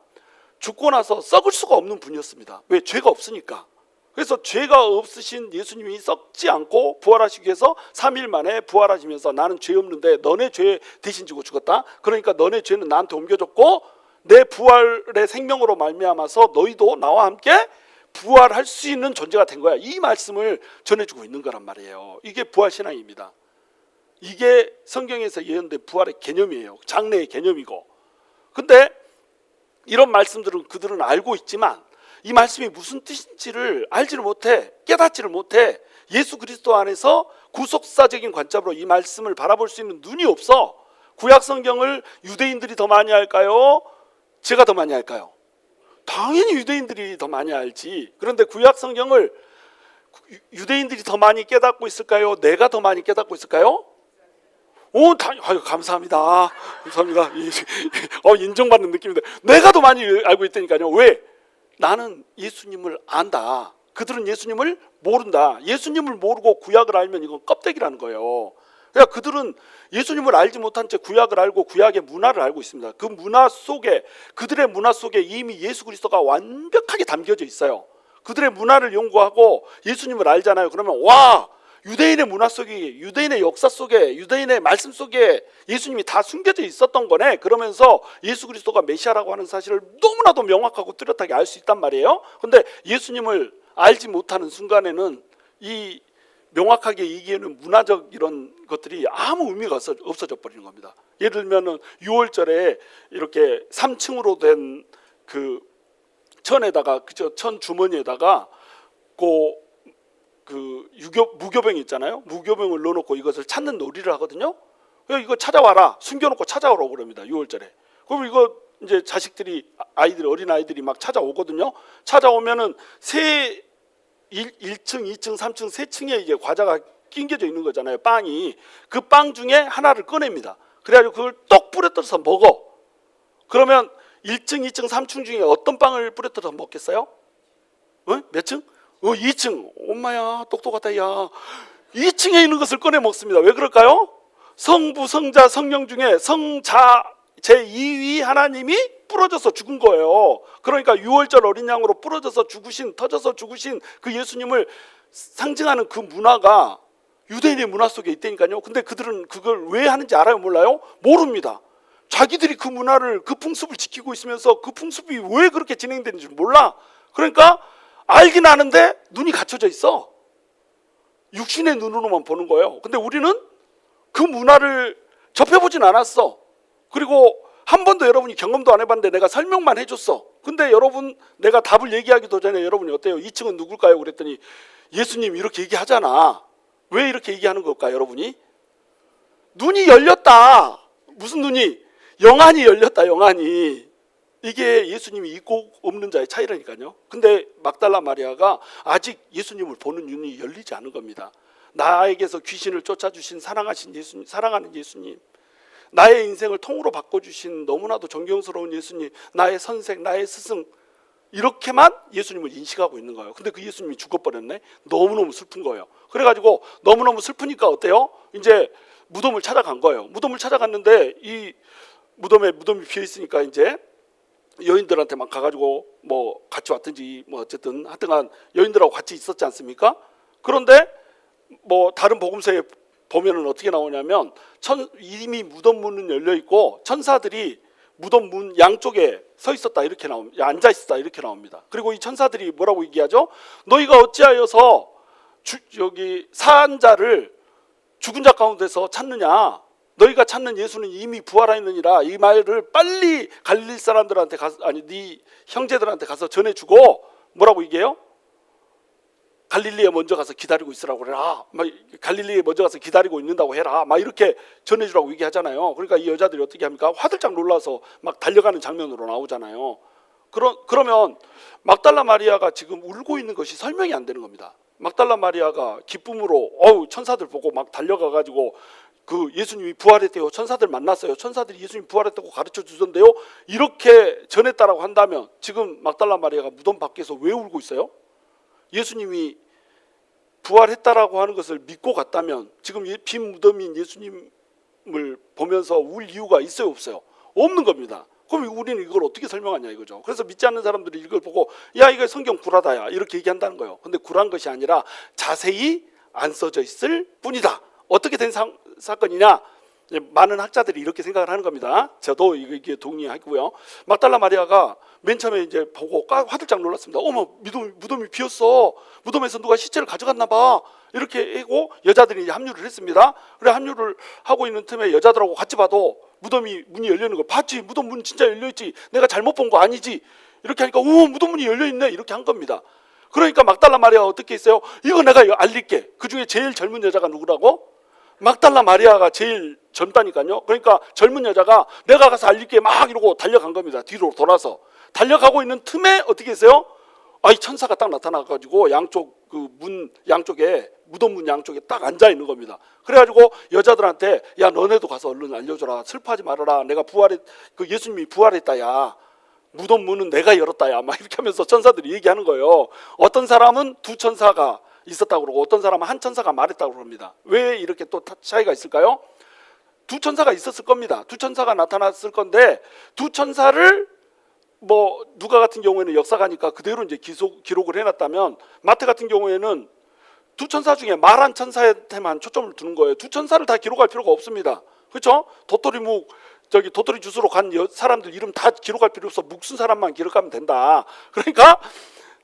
죽고 나서 썩을 수가 없는 분이었습니다. 왜? 죄가 없으니까. 그래서 죄가 없으신 예수님이 썩지 않고 부활하시기 위해서 3일 만에 부활하시면서, 나는 죄 없는데 너네 죄 대신 지고 죽었다, 그러니까 너네 죄는 나한테 옮겨졌고 내 부활의 생명으로 말미암아서 너희도 나와 함께 부활할 수 있는 존재가 된 거야, 이 말씀을 전해주고 있는 거란 말이에요. 이게 부활신앙입니다. 이게 성경에서 예언된 부활의 개념이에요. 장래의 개념이고. 근데 이런 말씀들은 그들은 알고 있지만 이 말씀이 무슨 뜻인지를 알지를 못해, 깨닫지를 못해. 예수 그리스도 안에서 구속사적인 관점으로 이 말씀을 바라볼 수 있는 눈이 없어. 구약 성경을 유대인들이 더 많이 할까요? 제가 더 많이 할까요? 당연히 유대인들이 더 많이 알지. 그런데 구약 성경을 유대인들이 더 많이 깨닫고 있을까요? 내가 더 많이 깨닫고 있을까요? 아유, 감사합니다. 감사합니다. 인정받는 느낌인데 내가 더 많이 알고 있다니까요. 왜? 나는 예수님을 안다. 그들은 예수님을 모른다. 예수님을 모르고 구약을 알면 이건 껍데기라는 거예요. 그러니까 그들은 예수님을 알지 못한 채 구약을 알고 구약의 문화를 알고 있습니다. 그 문화 속에, 그들의 문화 속에 이미 예수 그리스도가 완벽하게 담겨져 있어요. 그들의 문화를 연구하고 예수님을 알잖아요. 그러면 와, 유대인의 문화 속에, 유대인의 역사 속에, 유대인의 말씀 속에 예수님이 다 숨겨져 있었던 거네. 그러면서 예수 그리스도가 메시아라고 하는 사실을 너무나도 명확하고 뚜렷하게 알 수 있단 말이에요. 근데 예수님을 알지 못하는 순간에는 이 명확하게 얘기하는 문화적 이런 것들이 아무 의미가 없어져 버리는 겁니다. 예를 들면은 6월절에 이렇게 3층으로 된 그 천에다가, 그죠? 천 주머니에다가 무교병 있잖아요. 무교병을 넣어놓고 이것을 찾는 놀이를 하거든요. 이거 찾아와라, 숨겨놓고 찾아오라고 그럽니다. 6월절에. 그럼 이거 이제 자식들이, 어린 아이들이 막 찾아오거든요. 찾아오면은 1층, 2층, 3층, 세 층에 이게 과자가 낑겨져 있는 거잖아요. 빵이. 그 빵 중에 하나를 꺼냅니다. 그래가지고 그걸 떡 뿌려떠서 먹어. 그러면 1층, 2층, 3층 중에 어떤 빵을 뿌려떠서 먹겠어요? 몇 층? 2층. 엄마야, 똑똑하다 야. 2층에 있는 것을 꺼내 먹습니다. 왜 그럴까요? 성부, 성자, 성령 중에 성자 제2위 하나님이 부러져서 죽은 거예요. 그러니까 6월절 어린 양으로 부러져서 죽으신, 터져서 죽으신 그 예수님을 상징하는 그 문화가 유대인의 문화 속에 있다니까요. 근데 그들은 그걸 왜 하는지 알아요? 몰라요? 모릅니다. 자기들이 그 문화를, 그 풍습을 지키고 있으면서 그 풍습이 왜 그렇게 진행되는지 몰라. 그러니까 알긴 아는데 눈이 갇혀져 있어. 육신의 눈으로만 보는 거예요. 근데 우리는 그 문화를 접해보진 않았어. 그리고 한 번도 여러분이 경험도 안 해봤는데 내가 설명만 해줬어. 근데 여러분, 내가 답을 얘기하기도 전에 여러분이 어때요? 2층은 누굴까요? 그랬더니 예수님 이렇게 얘기하잖아. 왜 이렇게 얘기하는 걸까, 여러분이? 눈이 열렸다. 무슨 눈이? 영안이 열렸다, 영안이. 이게 예수님이 있고 없는 자의 차이라니까요. 근데 막달라 마리아가 아직 예수님을 보는 눈이 열리지 않은 겁니다. 나에게서 귀신을 쫓아주신 사랑하신 예수님, 사랑하는 예수님, 나의 인생을 통으로 바꿔주신 너무나도 존경스러운 예수님, 나의 선생, 나의 스승, 이렇게만 예수님을 인식하고 있는 거예요. 근데 그 예수님이 죽어버렸네. 너무너무 슬픈 거예요. 그래가지고 너무너무 슬프니까 어때요? 이제 무덤을 찾아간 거예요. 무덤을 찾아갔는데 이 무덤이 비어 있으니까 이제 여인들한테 막 가가지고 뭐 같이 왔든지 뭐 어쨌든 하여튼간 여인들하고 같이 있었지 않습니까? 그런데 뭐 다른 복음서에 보면은 어떻게 나오냐면 이미 무덤 문은 열려 있고 천사들이 무덤 문 양쪽에 서 있었다 이렇게 나옵니다. 앉아 있었다 이렇게 나옵니다. 그리고 이 천사들이 뭐라고 얘기하죠? 너희가 어찌하여서 여기 사한 자를 죽은 자 가운데서 찾느냐? 너희가 찾는 예수는 이미 부활하였느니라. 이 말을 빨리 갈릴리 사람들한테 가서, 아니 네 형제들한테 가서 전해주고 뭐라고 얘기해요? 갈릴리에 먼저 가서 기다리고 있으라고 그래라. 막 갈릴리에 먼저 가서 기다리고 있는다고 해라. 막 이렇게 전해주라고 얘기하잖아요. 그러니까 이 여자들이 어떻게 합니까? 화들짝 놀라서 막 달려가는 장면으로 나오잖아요. 그러면 막달라 마리아가 지금 울고 있는 것이 설명이 안 되는 겁니다. 막달라 마리아가 기쁨으로 천사들 보고 막 달려가가지고 그 예수님이 부활했대요. 천사들 만났어요. 천사들이 예수님 부활했다고 가르쳐 주던데요. 이렇게 전했다라고 한다면 지금 막달라 마리아가 무덤 밖에서 왜 울고 있어요? 예수님이 부활했다라고 하는 것을 믿고 갔다면 지금 빈 무덤인 예수님을 보면서 울 이유가 있어요, 없어요? 없는 겁니다. 그럼 우리는 이걸 어떻게 설명하냐 이거죠. 그래서 믿지 않는 사람들이 이걸 보고 야 이거 성경 구라다야 이렇게 얘기한다는 거예요. 근데 구란 것이 아니라 자세히 안 써져 있을 뿐이다. 어떻게 된 사건이냐? 많은 학자들이 이렇게 생각을 하는 겁니다. 저도 이게 동의하고요. 막달라 마리아가 맨 처음에 이제 보고 화들짝 놀랐습니다. 어머, 무덤이 비었어. 무덤에서 누가 시체를 가져갔나 봐. 이렇게 하고 여자들이 이제 합류를 했습니다. 그래 합류를 하고 있는 틈에 여자들하고 같이 봐도 문이 열려 있는 걸 봤지. 무덤 문 진짜 열려 있지. 내가 잘못 본 거 아니지. 이렇게 하니까 무덤 문이 열려 있네. 이렇게 한 겁니다. 그러니까 막달라 마리아가 어떻게 했어요? 이거 내가 알릴게. 그 중에 제일 젊은 여자가 누구라고? 막달라 마리아가 제일 젊다니까요. 그러니까 젊은 여자가 내가 가서 알릴게 막 이러고 달려간 겁니다. 뒤로 돌아서 달려가고 있는 틈에 어떻게 했어요? 이 천사가 딱 나타나가지고 양쪽 그 문 양쪽에 무덤 문 양쪽에 딱 앉아 있는 겁니다. 그래가지고 여자들한테 야 너네도 가서 얼른 알려줘라. 슬퍼하지 말아라. 내가 그 예수님이 부활했다. 야 무덤 문은 내가 열었다. 야 막 이렇게 하면서 천사들이 얘기하는 거예요. 어떤 사람은 두 천사가 있었다고 그러고 어떤 사람은 한 천사가 말했다고 그럽니다. 왜 이렇게 또 차이가 있을까요? 두 천사가 있었을 겁니다. 두 천사가 나타났을 건데 두 천사를 뭐 누가 같은 경우에는 역사가니까 그대로 이제 기록을 해놨다면 마태 같은 경우에는 두 천사 중에 말한 천사한테만 초점을 두는 거예요. 두 천사를 다 기록할 필요가 없습니다. 그렇죠? 도토리 주스로 간 사람들 이름 다 기록할 필요 없어. 묵순 사람만 기록하면 된다. 그러니까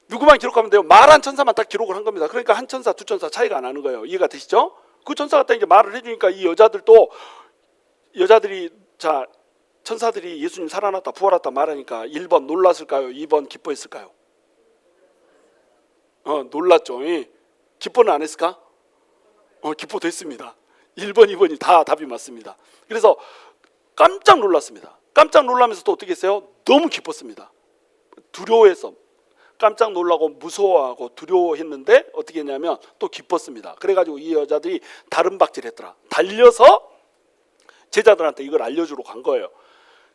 누구만 기록하면 돼요. 말한 천사만 딱 기록을 한 겁니다. 그러니까 한 천사, 두 천사 차이가 안 나는 거예요. 이해가 되시죠? 그 천사가 딱 이제 말을 해주니까 이 여자들이 자 천사들이 예수님 살아났다 부활했다 말하니까 1번 놀랐을까요? 2번 기뻐했을까요? 놀랐죠. 기뻐는 안 했을까? 기뻐도 했습니다. 1번, 2번이 다 답이 맞습니다. 그래서 깜짝 놀랐습니다. 깜짝 놀라면서 또 어떻게 했어요? 너무 기뻤습니다. 두려워해서 깜짝 놀라고 무서워하고 두려워했는데 어떻게 했냐면 또 기뻤습니다. 그래가지고 이 여자들이 다른 박질했더라. 달려서 제자들한테 이걸 알려주러 간 거예요.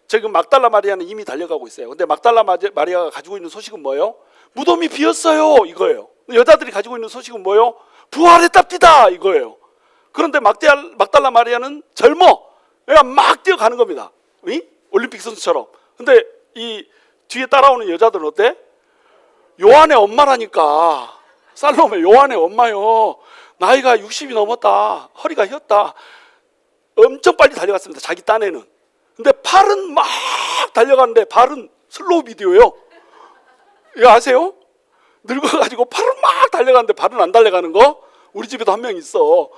지금 막달라 마리아는 이미 달려가고 있어요. 근데 막달라 마리아가 가지고 있는 소식은 뭐예요? 무덤이 비었어요 이거예요. 여자들이 가지고 있는 소식은 뭐예요? 부활했답니다 이거예요. 그런데 막달라 마리아는 젊어. 그러니까 막 뛰어가는 겁니다. 올림픽 선수처럼. 근데 이 뒤에 따라오는 여자들은 어때? 요한의 엄마라니까. 살로메 요한의 엄마요. 나이가 60이 넘었다. 허리가 휘었다. 엄청 빨리 달려갔습니다. 자기 딴에는. 근데 팔은 막 달려가는데 발은 슬로우 비디오예요. 이거 아세요? 늙어가지고 팔은 막 달려가는데 발은 안 달려가는 거? 우리 집에도 한 명 있어.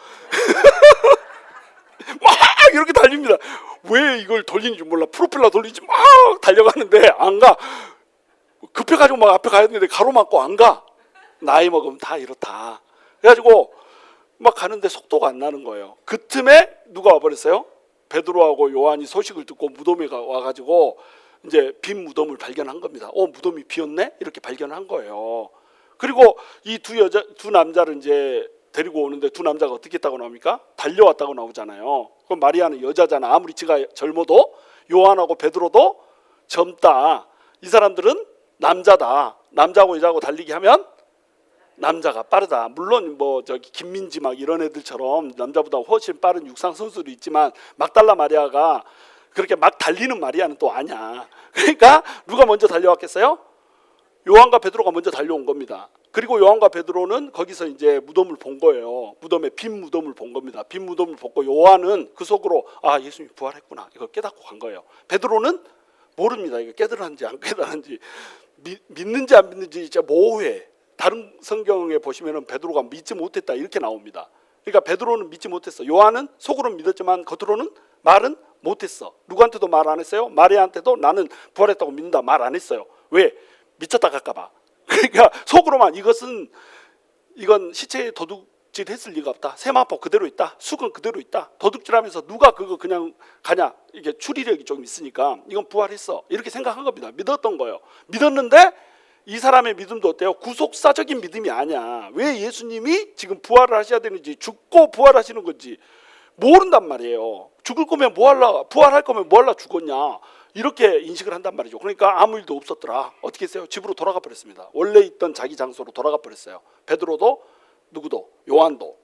막 이렇게 달립니다. 왜 이걸 돌리는지 몰라. 프로펠러 돌리지 막 달려가는데 안 가. 급해가지고 막 앞에 가야 되는데 가로막고 안 가. 나이 먹으면 다 이렇다. 그래가지고 막 가는데 속도가 안 나는 거예요. 그 틈에 누가 와버렸어요? 베드로하고 요한이 소식을 듣고 무덤에 와가지고 이제 빈 무덤을 발견한 겁니다. 무덤이 비었네? 이렇게 발견한 거예요. 그리고 이 두 남자를 이제 데리고 오는데 두 남자가 어떻게 했다고 나옵니까? 달려왔다고 나오잖아요. 그럼 마리아는 여자잖아. 아무리 지가 젊어도 요한하고 베드로도 젊다. 이 사람들은 남자다. 남자하고 여자하고 달리기 하면 남자가 빠르다. 물론 뭐 저기 김민지 막 이런 애들처럼 남자보다 훨씬 빠른 육상 선수도 있지만 막달라 마리아가 그렇게 막 달리는 마리아는 또 아니야. 그러니까 누가 먼저 달려왔겠어요? 요한과 베드로가 먼저 달려온 겁니다. 그리고 요한과 베드로는 거기서 이제 무덤을 본 거예요. 무덤에 빈 무덤을 본 겁니다. 빈 무덤을 보고 요한은 그 속으로 예수님이 부활했구나 이걸 깨닫고 간 거예요. 베드로는 모릅니다. 이거 깨달았는지 안 깨달았는지 믿는지 안 믿는지 진짜 모호해. 다른 성경에 보시면은 베드로가 믿지 못했다 이렇게 나옵니다. 그러니까 베드로는 믿지 못했어. 요한은 속으로는 믿었지만 겉으로는 말은 못했어. 누구한테도 말 안 했어요. 마리아한테도 나는 부활했다고 믿는다 말 안 했어요. 왜? 미쳤다 갈까봐. 그러니까 속으로만 이건 시체에 도둑질 했을 리가 없다. 세마포 그대로 있다. 수건 그대로 있다. 도둑질하면서 누가 그거 그냥 가냐. 이게 추리력이 좀 있으니까 이건 부활했어. 이렇게 생각한 겁니다. 믿었던 거예요. 믿었는데 이 사람의 믿음도 어때요? 구속사적인 믿음이 아니야. 왜 예수님이 지금 부활을 하셔야 되는지 죽고 부활하시는 건지 모른단 말이에요. 죽을 거면 부활할 거면 뭐 하려 죽었냐. 이렇게 인식을 한단 말이죠. 그러니까 아무 일도 없었더라. 어떻게 했어요? 집으로 돌아가 버렸습니다. 원래 있던 자기 장소로 돌아가 버렸어요. 베드로도 누구도 요한도.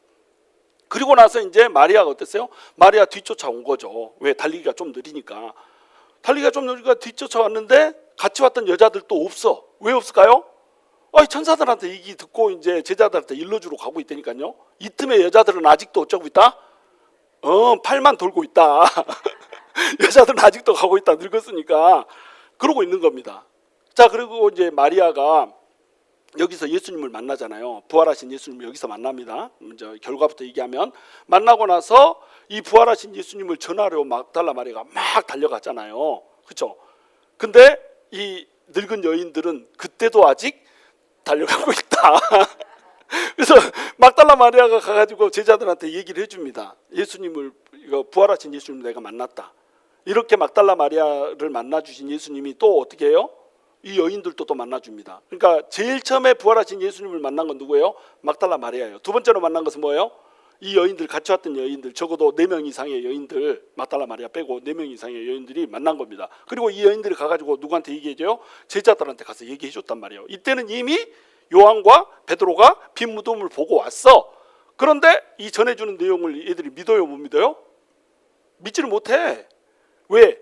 그리고 나서 이제 마리아가 어땠어요? 마리아 뒤쫓아온 거죠. 왜? 달리기가 좀 느리니까. 뒤쫓아왔는데 같이 왔던 여자들도 없어. 왜 없을까요? 천사들한테 얘기 듣고 이제 제자들한테 일러주러 가고 있다니까요. 이 틈에 여자들은 아직도 어쩌고 있다? 팔만 돌고 있다. 여자들은 아직도 가고 있다. 늙었으니까. 그러고 있는 겁니다. 자, 그리고 이제 마리아가 여기서 예수님을 만나잖아요. 부활하신 예수님을 여기서 만납니다. 이제 결과부터 얘기하면 만나고 나서 이 부활하신 예수님을 전하려 막달라 마리아가 막 달려갔잖아요. 그렇죠? 근데 이 늙은 여인들은 그때도 아직 달려가고 있다. 그래서 막달라 마리아가 가가지고 제자들한테 얘기를 해줍니다. 부활하신 예수님을 내가 만났다. 이렇게 막달라 마리아를 만나주신 예수님이 또 어떻게 해요? 이 여인들도 또 만나줍니다. 그러니까 제일 처음에 부활하신 예수님을 만난 건 누구예요? 막달라 마리아예요. 두 번째로 만난 것은 뭐예요? 이 여인들, 같이 왔던 여인들, 적어도 4명 이상의 여인들, 막달라 마리아 빼고 4명 이상의 여인들이 만난 겁니다. 그리고 이 여인들이 가가지고 누구한테 얘기해줘요? 제자들한테 가서 얘기해줬단 말이에요. 이때는 이미 요한과 베드로가 빈 무덤을 보고 왔어. 그런데 이 전해주는 내용을 얘들이 믿어요, 못 믿어요? 믿지를 못해. 왜?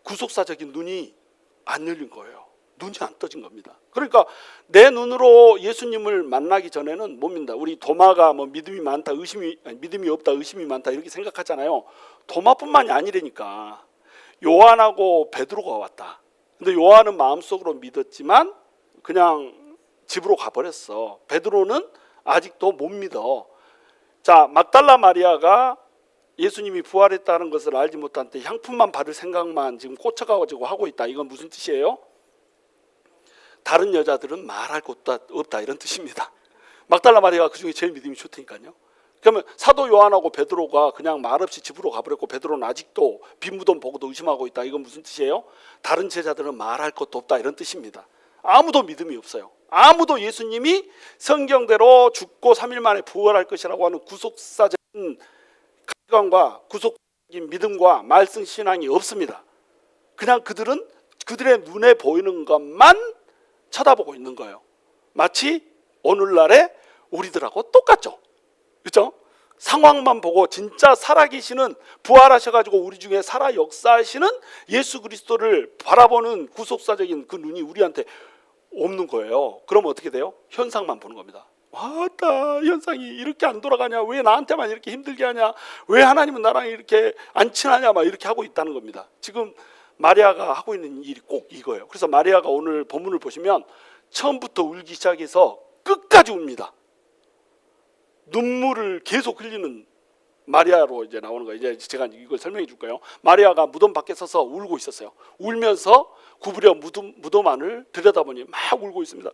구속사적인 눈이 안 열린 거예요. 눈이 안 떠진 겁니다. 그러니까 내 눈으로 예수님을 만나기 전에는 못 믿는다. 우리 도마가 뭐 믿음이 많다, 믿음이 없다, 의심이 많다 이렇게 생각하잖아요. 도마뿐만이 아니라니까. 요한하고 베드로가 왔다. 근데 요한은 마음속으로 믿었지만 그냥 집으로 가버렸어. 베드로는 아직도 못 믿어. 자, 막달라 마리아가 예수님이 부활했다는 것을 알지 못한 때 향품만 바를 생각만 지금 꽂혀가지고 하고 있다. 이건 무슨 뜻이에요? 다른 여자들은 말할 것도 없다 이런 뜻입니다. 막달라 마리아가 그중에 제일 믿음이 좋다니까요. 그러면 사도 요한하고 베드로가 그냥 말없이 집으로 가버렸고 베드로는 아직도 빈 무덤 보고도 의심하고 있다. 이건 무슨 뜻이에요? 다른 제자들은 말할 것도 없다 이런 뜻입니다. 아무도 믿음이 없어요. 아무도 예수님이 성경대로 죽고 3일 만에 부활할 것이라고 하는 구속사적인 가치관과 구속적인 믿음과 말씀 신앙이 없습니다. 그냥 그들은 그들의 눈에 보이는 것만 쳐다보고 있는 거예요. 마치 오늘날의 우리들하고 똑같죠. 그렇죠? 상황만 보고 진짜 살아계시는 부활하셔가지고 우리 중에 살아 역사하시는 예수 그리스도를 바라보는 구속사적인 그 눈이 우리한테 없는 거예요. 그러면 어떻게 돼요? 현상만 보는 겁니다. 왔다, 현상이 이렇게 안 돌아가냐? 왜 나한테만 이렇게 힘들게 하냐? 왜 하나님은 나랑 이렇게 안 친하냐? 막 이렇게 하고 있다는 겁니다. 지금 마리아가 하고 있는 일이 꼭 이거예요. 그래서 마리아가 오늘 본문을 보시면 처음부터 울기 시작해서 끝까지 웁니다. 눈물을 계속 흘리는 마리아로 이제 나오는 거예요. 이제 제가 이걸 설명해 줄까요? 마리아가 무덤 밖에 서서 울고 있었어요. 울면서 구부려 무덤 안을 들여다보니 막 울고 있습니다.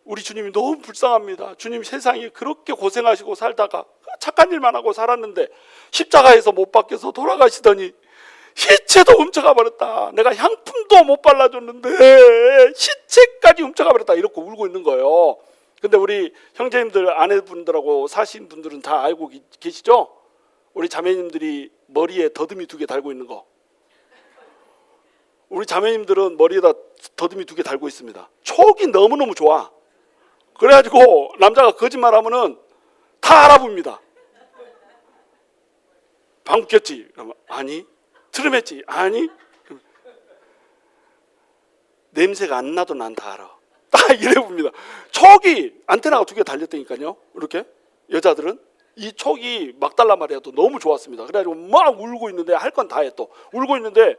우리 주님이 너무 불쌍합니다. 주님 세상에 그렇게 고생하시고 살다가 착한 일만 하고 살았는데 십자가에서 못 박혀서 돌아가시더니 시체도 훔쳐가 버렸다. 내가 향품도 못 발라줬는데 시체까지 훔쳐가 버렸다. 이렇게 울고 있는 거예요. 근데 우리 형제님들, 아내분들하고 사신 분들은 다 알고 계시죠? 우리 자매님들이 머리에 더듬이 2개 달고 있는 거. 우리 자매님들은 머리에다 더듬이 2개 달고 있습니다. 촉이 너무너무 좋아. 그래가지고 남자가 거짓말하면은 다 알아봅니다. 방귀 꼈지? 아니. 트름했지? 아니. 냄새가 안 나도 난 다 알아. 딱 이래 봅니다. 촉이 안테나가 2개 달렸다니까요. 이렇게 여자들은 이 촉이 막달라 마리아도 너무 좋았습니다. 그래가지고 막 울고 있는데 할 건 다 해. 또 울고 있는데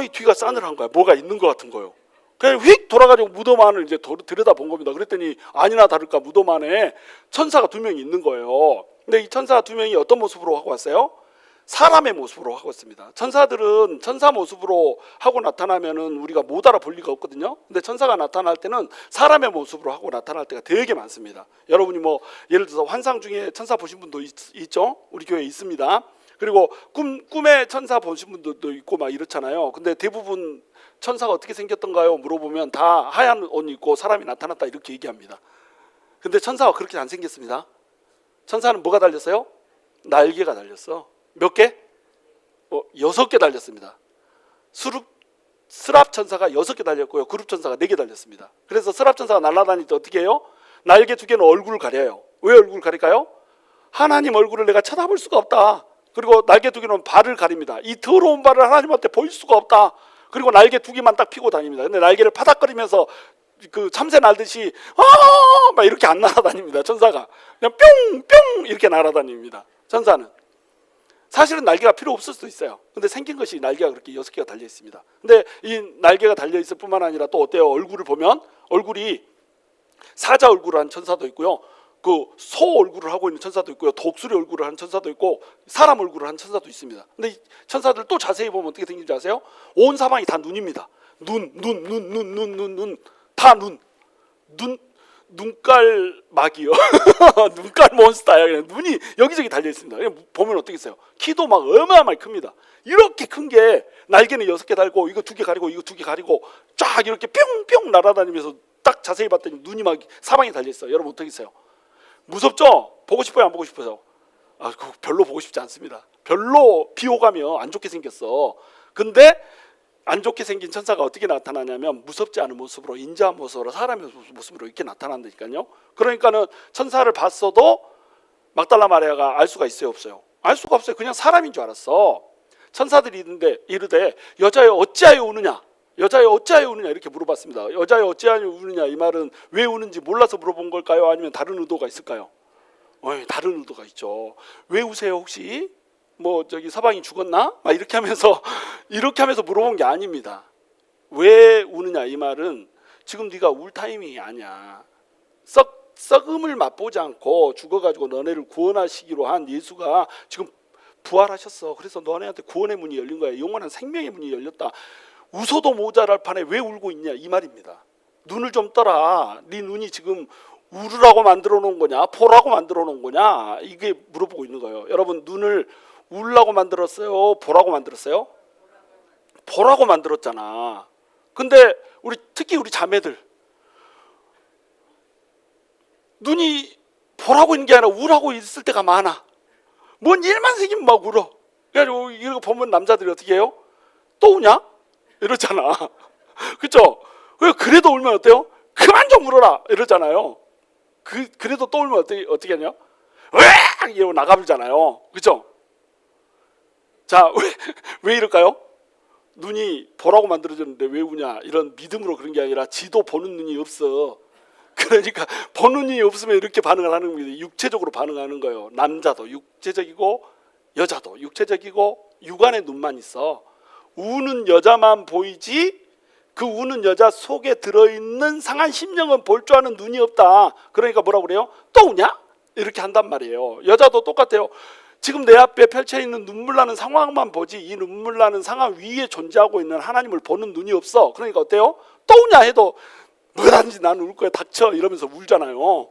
이 뒤가 싸늘한 거야. 뭐가 있는 것 같은 거예요. 그냥 휙 돌아가지고 무덤 안을 이제 들여다 본 겁니다. 그랬더니 아니나 다를까 무덤 안에 천사가 2명이 있는 거예요. 근데 이 천사 2명이 어떤 모습으로 하고 왔어요? 사람의 모습으로 하고 있습니다. 천사들은 천사 모습으로 하고 나타나면은 우리가 못 알아볼 리가 없거든요. 근데 천사가 나타날 때는 사람의 모습으로 하고 나타날 때가 되게 많습니다. 여러분이 뭐 예를 들어서 환상 중에 천사 보신 분도 있죠? 우리 교회에 있습니다. 그리고 꿈에 천사 보신 분들도 있고 막 이렇잖아요. 근데 대부분 천사가 어떻게 생겼던가요? 물어보면 다 하얀 옷 입고 사람이 나타났다 이렇게 얘기합니다. 근데 천사가 그렇게 안 생겼습니다. 천사는 뭐가 달렸어요? 날개가 달렸어. 몇 개? 6개 달렸습니다. 스랍 천사가 6개 달렸고요. 그룹 천사가 4개 달렸습니다. 그래서 스랍 천사가 날아다닐 때 어떻게 해요? 날개 2개는 얼굴을 가려요. 왜 얼굴을 가릴까요? 하나님 얼굴을 내가 쳐다볼 수가 없다. 그리고 날개 2개는 발을 가립니다. 이 더러운 발을 하나님한테 보일 수가 없다. 그리고 날개 2개만 딱 피고 다닙니다. 근데 날개를 파닥거리면서 그 참새 날듯이 막 이렇게 안 날아다닙니다. 천사가 그냥 뿅뿅 이렇게 날아다닙니다. 천사는 사실은 날개가 필요 없을 수도 있어요. 근데 생긴 것이 날개가 그렇게 6개가 달려 있습니다. 근데 이 날개가 달려 있을 뿐만 아니라 또 어때요? 얼굴을 보면 얼굴이 사자 얼굴을 한 천사도 있고요. 그 소 얼굴을 하고 있는 천사도 있고요. 독수리 얼굴을 한 천사도 있고 사람 얼굴을 한 천사도 있습니다. 근데 이 천사들 또 자세히 보면 어떻게 생긴지 아세요? 온 사방이 다 눈입니다. 눈 다 눈. 눈깔 막이요. 눈깔 몬스터야. 그냥 눈이 여기저기 달려 있습니다. 그냥 보면 어떻겠어요? 키도 막 어마어마하게 큽니다. 이렇게 큰 게 날개는 6개 달고 이거 2개 가리고 이거 2개 가리고 쫙 이렇게 뿅뿅 날아다니면서 딱 자세히 봤더니 눈이 막 사방에 달려 있어요. 여러분 어떻겠어요? 무섭죠? 보고 싶어요, 안 보고 싶어요? 아, 그거 별로 보고 싶지 않습니다. 별로 비호가면 안 좋게 생겼어. 근데 안 좋게 생긴 천사가 어떻게 나타나냐면 무섭지 않은 모습으로, 인자한 모습으로, 사람의 모습으로 이렇게 나타난다니까요. 그러니까는 천사를 봤어도 막달라 마리아가 알 수가 있어요, 없어요? 알 수가 없어요. 그냥 사람인 줄 알았어. 천사들이 있는데 이르되 여자여 어찌하여 우느냐, 여자여 어찌하여 우느냐 이렇게 물어봤습니다. 여자여 어찌하여 우느냐, 이 말은 왜 우는지 몰라서 물어본 걸까요? 아니면 다른 의도가 있을까요? 다른 의도가 있죠. 왜 우세요? 혹시 뭐 저기 서방이 죽었나? 막 이렇게 하면서 물어본 게 아닙니다. 왜 우느냐, 이 말은 지금 네가 울 타이밍이 아니야. 썩음을 맛보지 않고 죽어가지고 너네를 구원하시기로 한 예수가 지금 부활하셨어. 그래서 너네한테 구원의 문이 열린 거야. 영원한 생명의 문이 열렸다. 웃어도 모자랄 판에 왜 울고 있냐, 이 말입니다. 눈을 좀 떠라. 네 눈이 지금 울으라고 만들어 놓은 거냐, 보라고 만들어 놓은 거냐, 이게 물어보고 있는 거예요. 여러분, 눈을 울라고 만들었어요, 보라고 만들었어요? 보라고 만들었잖아. 근데 특히 우리 자매들 눈이 보라고 있는 게 아니라 울하고 있을 때가 많아. 뭔 일만 생기면 막 울어. 그래가지고 이거 보면 남자들이 어떻게 해요? 또 우냐? 이러잖아. 그렇죠? 그래도 울면 어때요? 그만 좀 울어라 이러잖아요. 그래도 또 울면 어떻게 하냐? 으악! 이러고 나가버리잖아요. 그렇죠? 자, 왜 이럴까요? 눈이 보라고 만들어졌는데 왜 우냐? 이런 믿음으로 그런 게 아니라 지도 보는 눈이 없어. 그러니까 보는 눈이 없으면 이렇게 반응을 하는 겁니다. 육체적으로 반응하는 거예요. 남자도 육체적이고 여자도 육체적이고 육안에 눈만 있어. 우는 여자만 보이지 그 우는 여자 속에 들어있는 상한 심령은 볼 줄 아는 눈이 없다. 그러니까 뭐라고 그래요? 또 우냐? 이렇게 한단 말이에요. 여자도 똑같아요. 지금 내 앞에 펼쳐있는 눈물 나는 상황만 보지 이 눈물 나는 상황 위에 존재하고 있는 하나님을 보는 눈이 없어. 그러니까 어때요? 또 우냐 해도 뭐든지 나는 울 거야, 닥쳐 이러면서 울잖아요.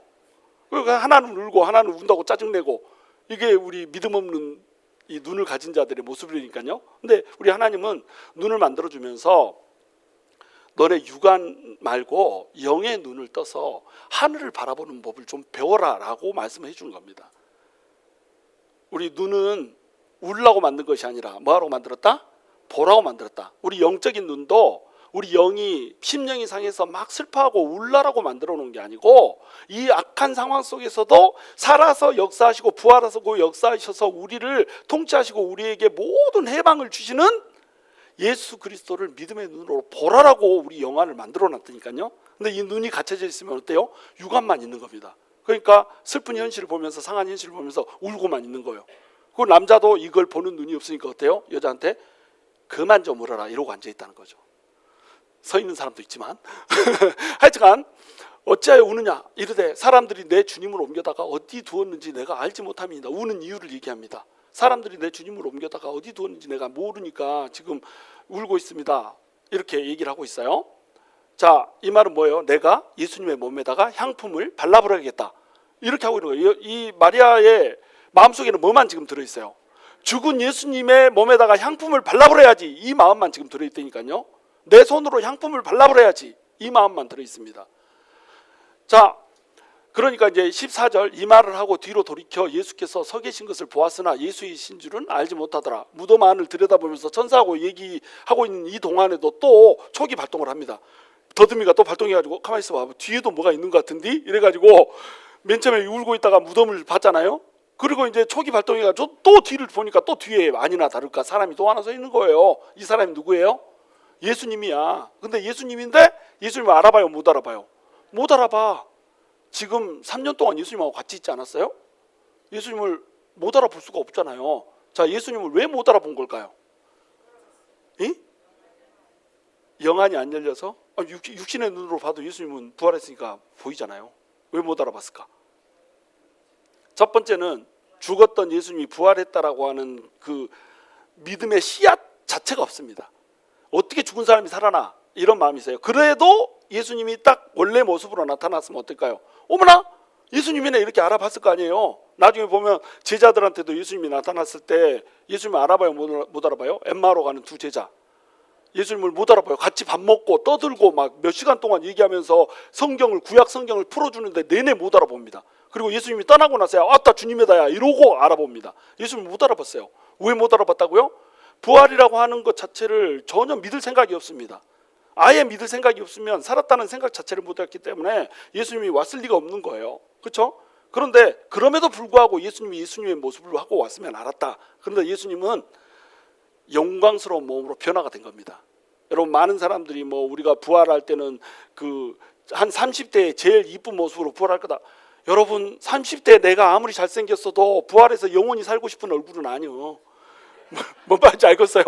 그러니까 하나는 울고 하나는 운다고 짜증내고, 이게 우리 믿음 없는 이 눈을 가진 자들의 모습이니까요. 근데 우리 하나님은 눈을 만들어주면서 너네 육안 말고 영의 눈을 떠서 하늘을 바라보는 법을 좀 배워라 라고 말씀해 주는 겁니다. 우리 눈은 울라고 만든 것이 아니라 뭐하라고 만들었다? 보라고 만들었다. 우리 영적인 눈도 우리 영이 심령이 상해서 막 슬퍼하고 울라라고 만들어 놓은 게 아니고, 이 악한 상황 속에서도 살아서 역사하시고 부활하시고 역사하셔서 우리를 통치하시고 우리에게 모든 해방을 주시는 예수 그리스도를 믿음의 눈으로 보라라고 우리 영안을 만들어 놨다니까요. 근데 이 눈이 갇혀져 있으면 어때요? 육안만 있는 겁니다. 그러니까 슬픈 현실을 보면서, 상한 현실을 보면서 울고만 있는 거예요. 그 남자도 이걸 보는 눈이 없으니까 어때요? 여자한테 그만 좀 울어라 이러고 앉아 있다는 거죠. 서 있는 사람도 있지만 하여튼간 어찌하여 우느냐 이르되 사람들이 내 주님을 옮겨다가 어디 두었는지 내가 알지 못함이니이다. 우는 이유를 얘기합니다. 사람들이 내 주님을 옮겨다가 어디 두었는지 내가 모르니까 지금 울고 있습니다. 이렇게 얘기를 하고 있어요. 자, 이 말은 뭐예요? 내가 예수님의 몸에다가 향품을 발라버려야겠다 이렇게 하고 있는 거예요. 이 마리아의 마음속에는 뭐만 지금 들어있어요? 죽은 예수님의 몸에다가 향품을 발라버려야지, 이 마음만 지금 들어있다니까요. 내 손으로 향품을 발라버려야지, 이 마음만 들어있습니다. 자, 그러니까 이제 14절 이 말을 하고 뒤로 돌이켜 예수께서 서 계신 것을 보았으나 예수이신 줄은 알지 못하더라. 무덤 안을 들여다보면서 천사하고 얘기하고 있는 이 동안에도 또 촉이 발동을 합니다. 더듬이가 또 발동해가지고 가만히 있어봐, 뒤에도 뭐가 있는 것 같은데 이래가지고 맨 처음에 울고 있다가 무덤을 봤잖아요. 그리고 이제 촉이 발동해가지고 또 뒤를 보니까 또 뒤에 아니나 다를까 사람이 또 하나 서 있는 거예요. 이 사람이 누구예요? 예수님이야. 근데 예수님인데 예수님을 알아봐요, 못 알아봐요? 못 알아봐. 지금 3년 동안 예수님하고 같이 있지 않았어요? 예수님을 못 알아볼 수가 없잖아요. 자, 예수님을 왜 못 알아본 걸까요? 이? 영안이 안 열려서? 육신의 눈으로 봐도 예수님은 부활했으니까 보이잖아요. 왜 못 알아봤을까? 첫 번째는 죽었던 예수님이 부활했다라고 하는 그 믿음의 씨앗 자체가 없습니다. 어떻게 죽은 사람이 살아나? 이런 마음이 있어요. 그래도 예수님이 딱 원래 모습으로 나타났으면 어떨까요? 어머나 예수님이네 이렇게 알아봤을 거 아니에요. 나중에 보면 제자들한테도 예수님이 나타났을 때 예수님을 알아봐요 못 알아봐요? 엠마오로 가는 두 제자 예수님을 못 알아봐요. 같이 밥 먹고 떠들고 막 몇 시간 동안 얘기하면서 성경을 구약 성경을 풀어주는데 내내 못 알아봅니다. 그리고 예수님이 떠나고 나서야 아따 주님이다야 이러고 알아봅니다. 예수님을 못 알아봤어요. 왜 못 알아봤다고요? 부활이라고 하는 것 자체를 전혀 믿을 생각이 없습니다. 아예 믿을 생각이 없으면 살았다는 생각 자체를 못했기 때문에 예수님이 왔을 리가 없는 거예요. 그렇죠? 그런데 그럼에도 불구하고 예수님이 예수님의 모습을 하고 왔으면 알았다. 그런데 예수님은 영광스러운 몸으로 변화가 된 겁니다. 여러분 많은 사람들이 뭐 우리가 부활할 때는 그 한 30대에 제일 이쁜 모습으로 부활할 거다. 여러분 30대에 내가 아무리 잘생겼어도 부활해서 영원히 살고 싶은 얼굴은 아니요. 뭔 말인지 알겠어요?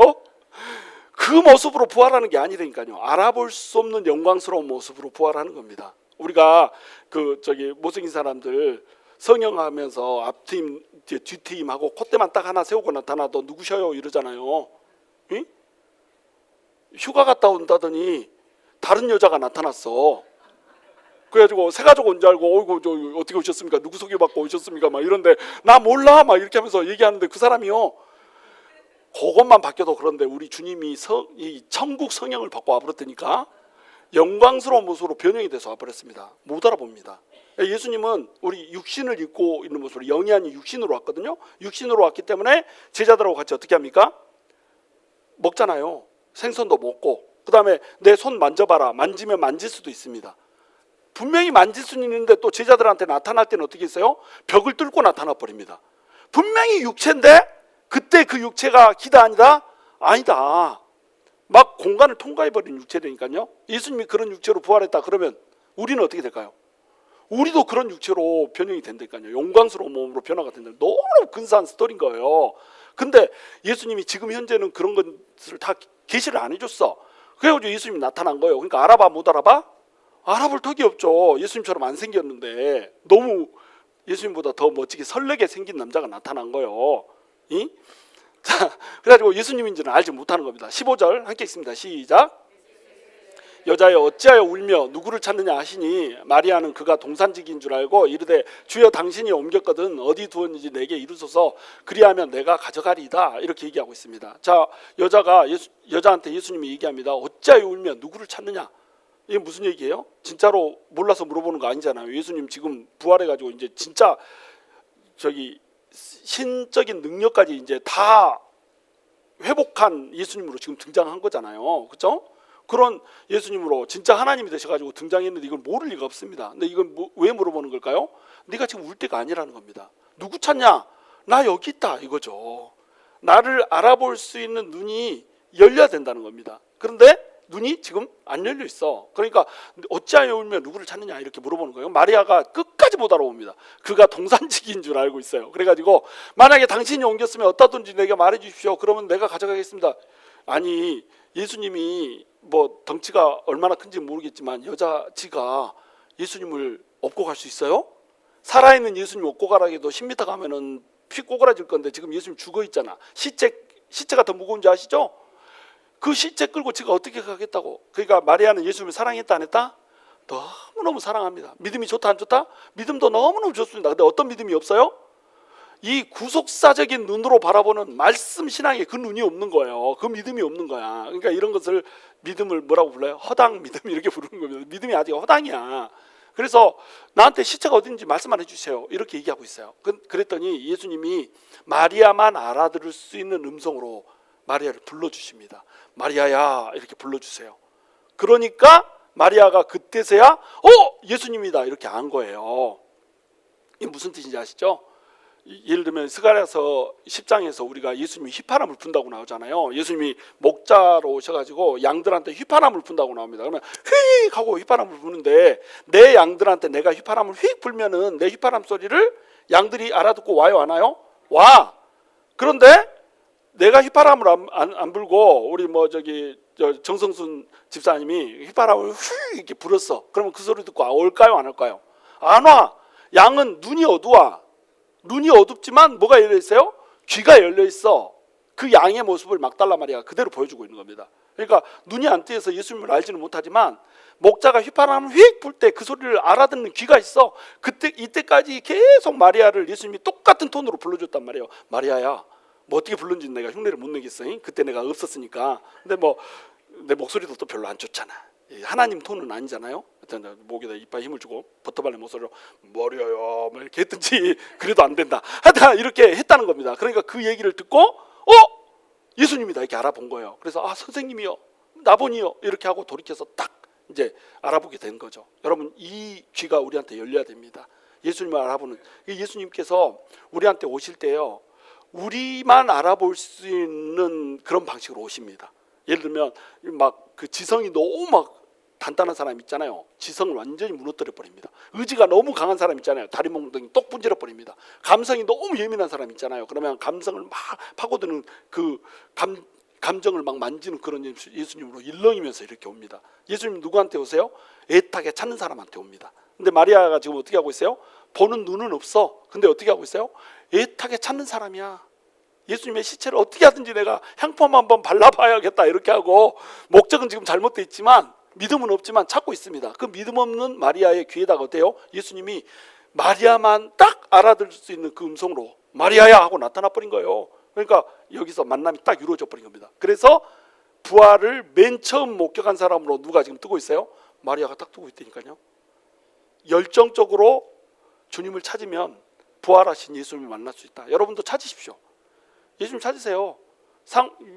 그 모습으로 부활하는 게 아니라니까요. 알아볼 수 없는 영광스러운 모습으로 부활하는 겁니다. 우리가 그 못생긴 사람들 성형하면서 앞팀 뒷팀하고 콧대만 딱 하나 세우고 나타나도 누구셔요 이러잖아요. 응? 휴가 갔다 온다더니 다른 여자가 나타났어. 그래가지고 새 가족 온 줄 알고 어이구 저 어떻게 오셨습니까? 누구 소개받고 오셨습니까? 막 이런데 나 몰라 막 이렇게 하면서 얘기하는데 그 사람이요. 그것만 바뀌어도 그런데 우리 주님이 이 천국 성령을 받고 와버렸다니까 영광스러운 모습으로 변형이 돼서 와버렸습니다. 못 알아봅니다. 예수님은 우리 육신을 입고 있는 모습으로 영이 아닌 육신으로 왔거든요. 육신으로 왔기 때문에 제자들하고 같이 어떻게 합니까? 먹잖아요. 생선도 먹고 그 다음에 내 손 만져봐라. 만지면 만질 수도 있습니다. 분명히 만질 수는 있는데 또 제자들한테 나타날 때는 어떻게 했어요? 벽을 뚫고 나타나 버립니다. 분명히 육체인데 그때 그 육체가 기다 아니다? 아니다. 막 공간을 통과해버린 육체라니까요. 예수님이 그런 육체로 부활했다 그러면 우리는 어떻게 될까요? 우리도 그런 육체로 변형이 된다니까요. 영광스러운 몸으로 변화가 된다. 너무 근사한 스토리인 거예요. 근데 예수님이 지금 현재는 그런 것을 다 계시를 안 해줬어. 그래가지고 예수님이 나타난 거예요. 그러니까 알아봐 못 알아봐? 알아볼 턱이 없죠. 예수님처럼 안 생겼는데 너무 예수님보다 더 멋지게 설레게 생긴 남자가 나타난 거예요. 이? 자, 그래가지고 예수님인지는 알지 못하는 겁니다. 15절 함께 읽습니다. 시작. 여자여 어찌하여 울며 누구를 찾느냐 하시니 마리아는 그가 동산직인 줄 알고 이르되 주여 당신이 옮겼거든 어디 두었는지 내게 이르소서 그리하면 내가 가져가리이다 이렇게 얘기하고 있습니다. 자, 여자한테 예수님이 얘기합니다. 어찌하여 울며 누구를 찾느냐? 이게 무슨 얘기예요? 진짜로 몰라서 물어보는 거 아니잖아요. 예수님 지금 부활해가지고 이제 진짜 신적인 능력까지 이제 다 회복한 예수님으로 지금 등장한 거잖아요. 그렇죠? 그런 예수님으로 진짜 하나님이 되셔가지고 등장했는데 이걸 모를 리가 없습니다. 근데 이건 왜 물어보는 걸까요? 네가 지금 울 때가 아니라는 겁니다. 누구 찾냐? 나 여기 있다 이거죠. 나를 알아볼 수 있는 눈이 열려야 된다는 겁니다. 그런데 눈이 지금 안 열려 있어. 그러니까 어찌하여 울며 누구를 찾느냐 이렇게 물어보는 거예요. 마리아가 끝까지 못 알아봅니다. 그가 동산직인 줄 알고 있어요. 그래가지고 만약에 당신이 옮겼으면 어디다 둔지 내게 말해 주십시오. 그러면 내가 가져가겠습니다. 아니 예수님이 뭐 덩치가 얼마나 큰지 모르겠지만 여자지가 예수님을 업고 갈 수 있어요? 살아있는 예수님 업고 가라 해도 10m 가면은 피 꼬그라질 건데 지금 예수님 죽어 있잖아. 시체가 더 무거운지 아시죠? 그 시체 끌고 지가 어떻게 가겠다고. 그러니까 마리아는 예수님을 사랑했다 안 했다? 너무너무 사랑합니다. 믿음이 좋다 안 좋다? 믿음도 너무너무 좋습니다. 근데 어떤 믿음이 없어요? 이 구속사적인 눈으로 바라보는 말씀 신앙에 그 눈이 없는 거예요. 그 믿음이 없는 거야. 그러니까 이런 것을 믿음을 뭐라고 불러요? 허당 믿음 이렇게 부르는 겁니다. 믿음이 아직 허당이야. 그래서 나한테 시체가 어딘지 말씀만 해주세요. 이렇게 얘기하고 있어요. 그랬더니 예수님이 마리아만 알아들을 수 있는 음성으로 마리아를 불러주십니다. 마리아야 이렇게 불러주세요. 그러니까 마리아가 그때서야 예수님이다 이렇게 안 거예요. 이게 무슨 뜻인지 아시죠? 예를 들면 스가랴서 10장에서 우리가 예수님이 휘파람을 분다고 나오잖아요. 예수님이 목자로 오셔가지고 양들한테 휘파람을 분다고 나옵니다. 그러면 휙 하고 휘파람을 부는데 내 양들한테 내가 휘파람을 휙 불면은 내 휘파람 소리를 양들이 알아듣고 와요 안 와요? 와. 그런데 내가 휘파람을 안 불고 우리 정성순 집사님이 휘파람을 휙 이렇게 불었어. 그러면 그 소리 듣고 올까요 안 올까요? 안 와. 양은 눈이 어두워. 눈이 어둡지만 뭐가 열려 있어요? 귀가 열려 있어. 그 양의 모습을 막달라 마리아가 그대로 보여주고 있는 겁니다. 그러니까 눈이 안 뜨여서 예수님을 알지는 못하지만 목자가 휘파람을 휙 불 때 그 소리를 알아듣는 귀가 있어. 이때까지 계속 마리아를 예수님이 똑같은 톤으로 불러줬단 말이에요. 마리아야, 뭐 어떻게 불렀는지 내가 흉내를 못 내겠어. 그때 내가 없었으니까. 근데 뭐 내 목소리도 또 별로 안 좋잖아. 하나님 톤은 아니잖아요. 하여튼 목에다 이빨 힘을 주고 버터발레 목소리로 마리아야 뭐 이렇게 했든지 그래도 안 된다. 하여튼 이렇게 했다는 겁니다. 그러니까 그 얘기를 듣고 예수님이다 이렇게 알아본 거예요. 그래서 선생님이요, 나보니요 이렇게 하고 돌이켜서 딱 이제 알아보게 된 거죠. 여러분, 이 귀가 우리한테 열려야 됩니다. 예수님을 알아보는, 예수님께서 우리한테 오실 때요, 우리만 알아볼 수 있는 그런 방식으로 오십니다. 예를 들면 막 그 지성이 너무 막 단단한 사람 있잖아요. 지성을 완전히 무너뜨려 버립니다. 의지가 너무 강한 사람 있잖아요. 다리 몽둥이 똑 분질러 버립니다. 감성이 너무 예민한 사람 있잖아요. 그러면 감성을 막 파고드는 그 감정을 막 만지는 그런 예수님으로 일렁이면서 이렇게 옵니다. 예수님 누구한테 오세요? 애타게 찾는 사람한테 옵니다. 근데 마리아가 지금 어떻게 하고 있어요? 보는 눈은 없어. 근데 어떻게 하고 있어요? 애타게 찾는 사람이야. 예수님의 시체를 어떻게 하든지 내가 향품 한번 발라봐야겠다 이렇게 하고, 목적은 지금 잘못되어 있지만 믿음은 없지만 찾고 있습니다. 그 믿음 없는 마리아의 귀에다가 어때요? 예수님이 마리아만 딱 알아들을 수 있는 그 음성으로 마리아야 하고 나타나 버린 거예요. 그러니까 여기서 만남이 딱 이루어져 버린 겁니다. 그래서 부활을 맨 처음 목격한 사람으로 누가 지금 뜨고 있어요? 마리아가 딱 뜨고 있다니까요. 열정적으로 주님을 찾으면 부활하신 예수님을 만날 수 있다. 여러분도 찾으십시오. 예수님 찾으세요.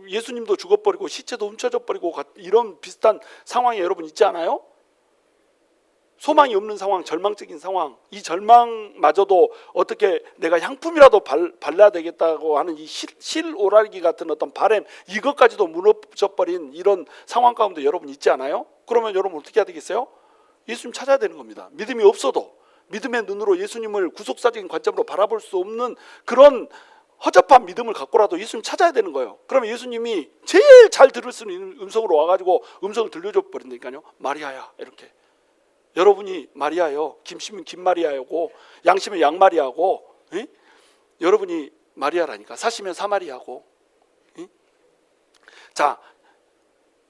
예수님도 죽어버리고 시체도 훔쳐져 버리고 이런 비슷한 상황에 여러분 있지 않아요? 소망이 없는 상황, 절망적인 상황, 이 절망마저도 어떻게 내가 향품이라도 발라야 되겠다고 하는 이 실오라기 같은 어떤 바램, 이것까지도 무너져버린 이런 상황 가운데 여러분 있지 않아요? 그러면 여러분 어떻게 해야 되겠어요? 예수님 찾아야 되는 겁니다. 믿음이 없어도 믿음의 눈으로 예수님을 구속사적인 관점으로 바라볼 수 없는 그런 허접한 믿음을 갖고라도 예수님 찾아야 되는 거예요. 그러면 예수님이 제일 잘 들을 수 있는 음성으로 와가지고 음성을 들려줘 버린다니까요. 마리아야 이렇게. 여러분이 마리아요, 김씨면 김마리아고, 양씨면 양마리아고, 여러분이 마리아라니까. 사시면 사마리아고. 자,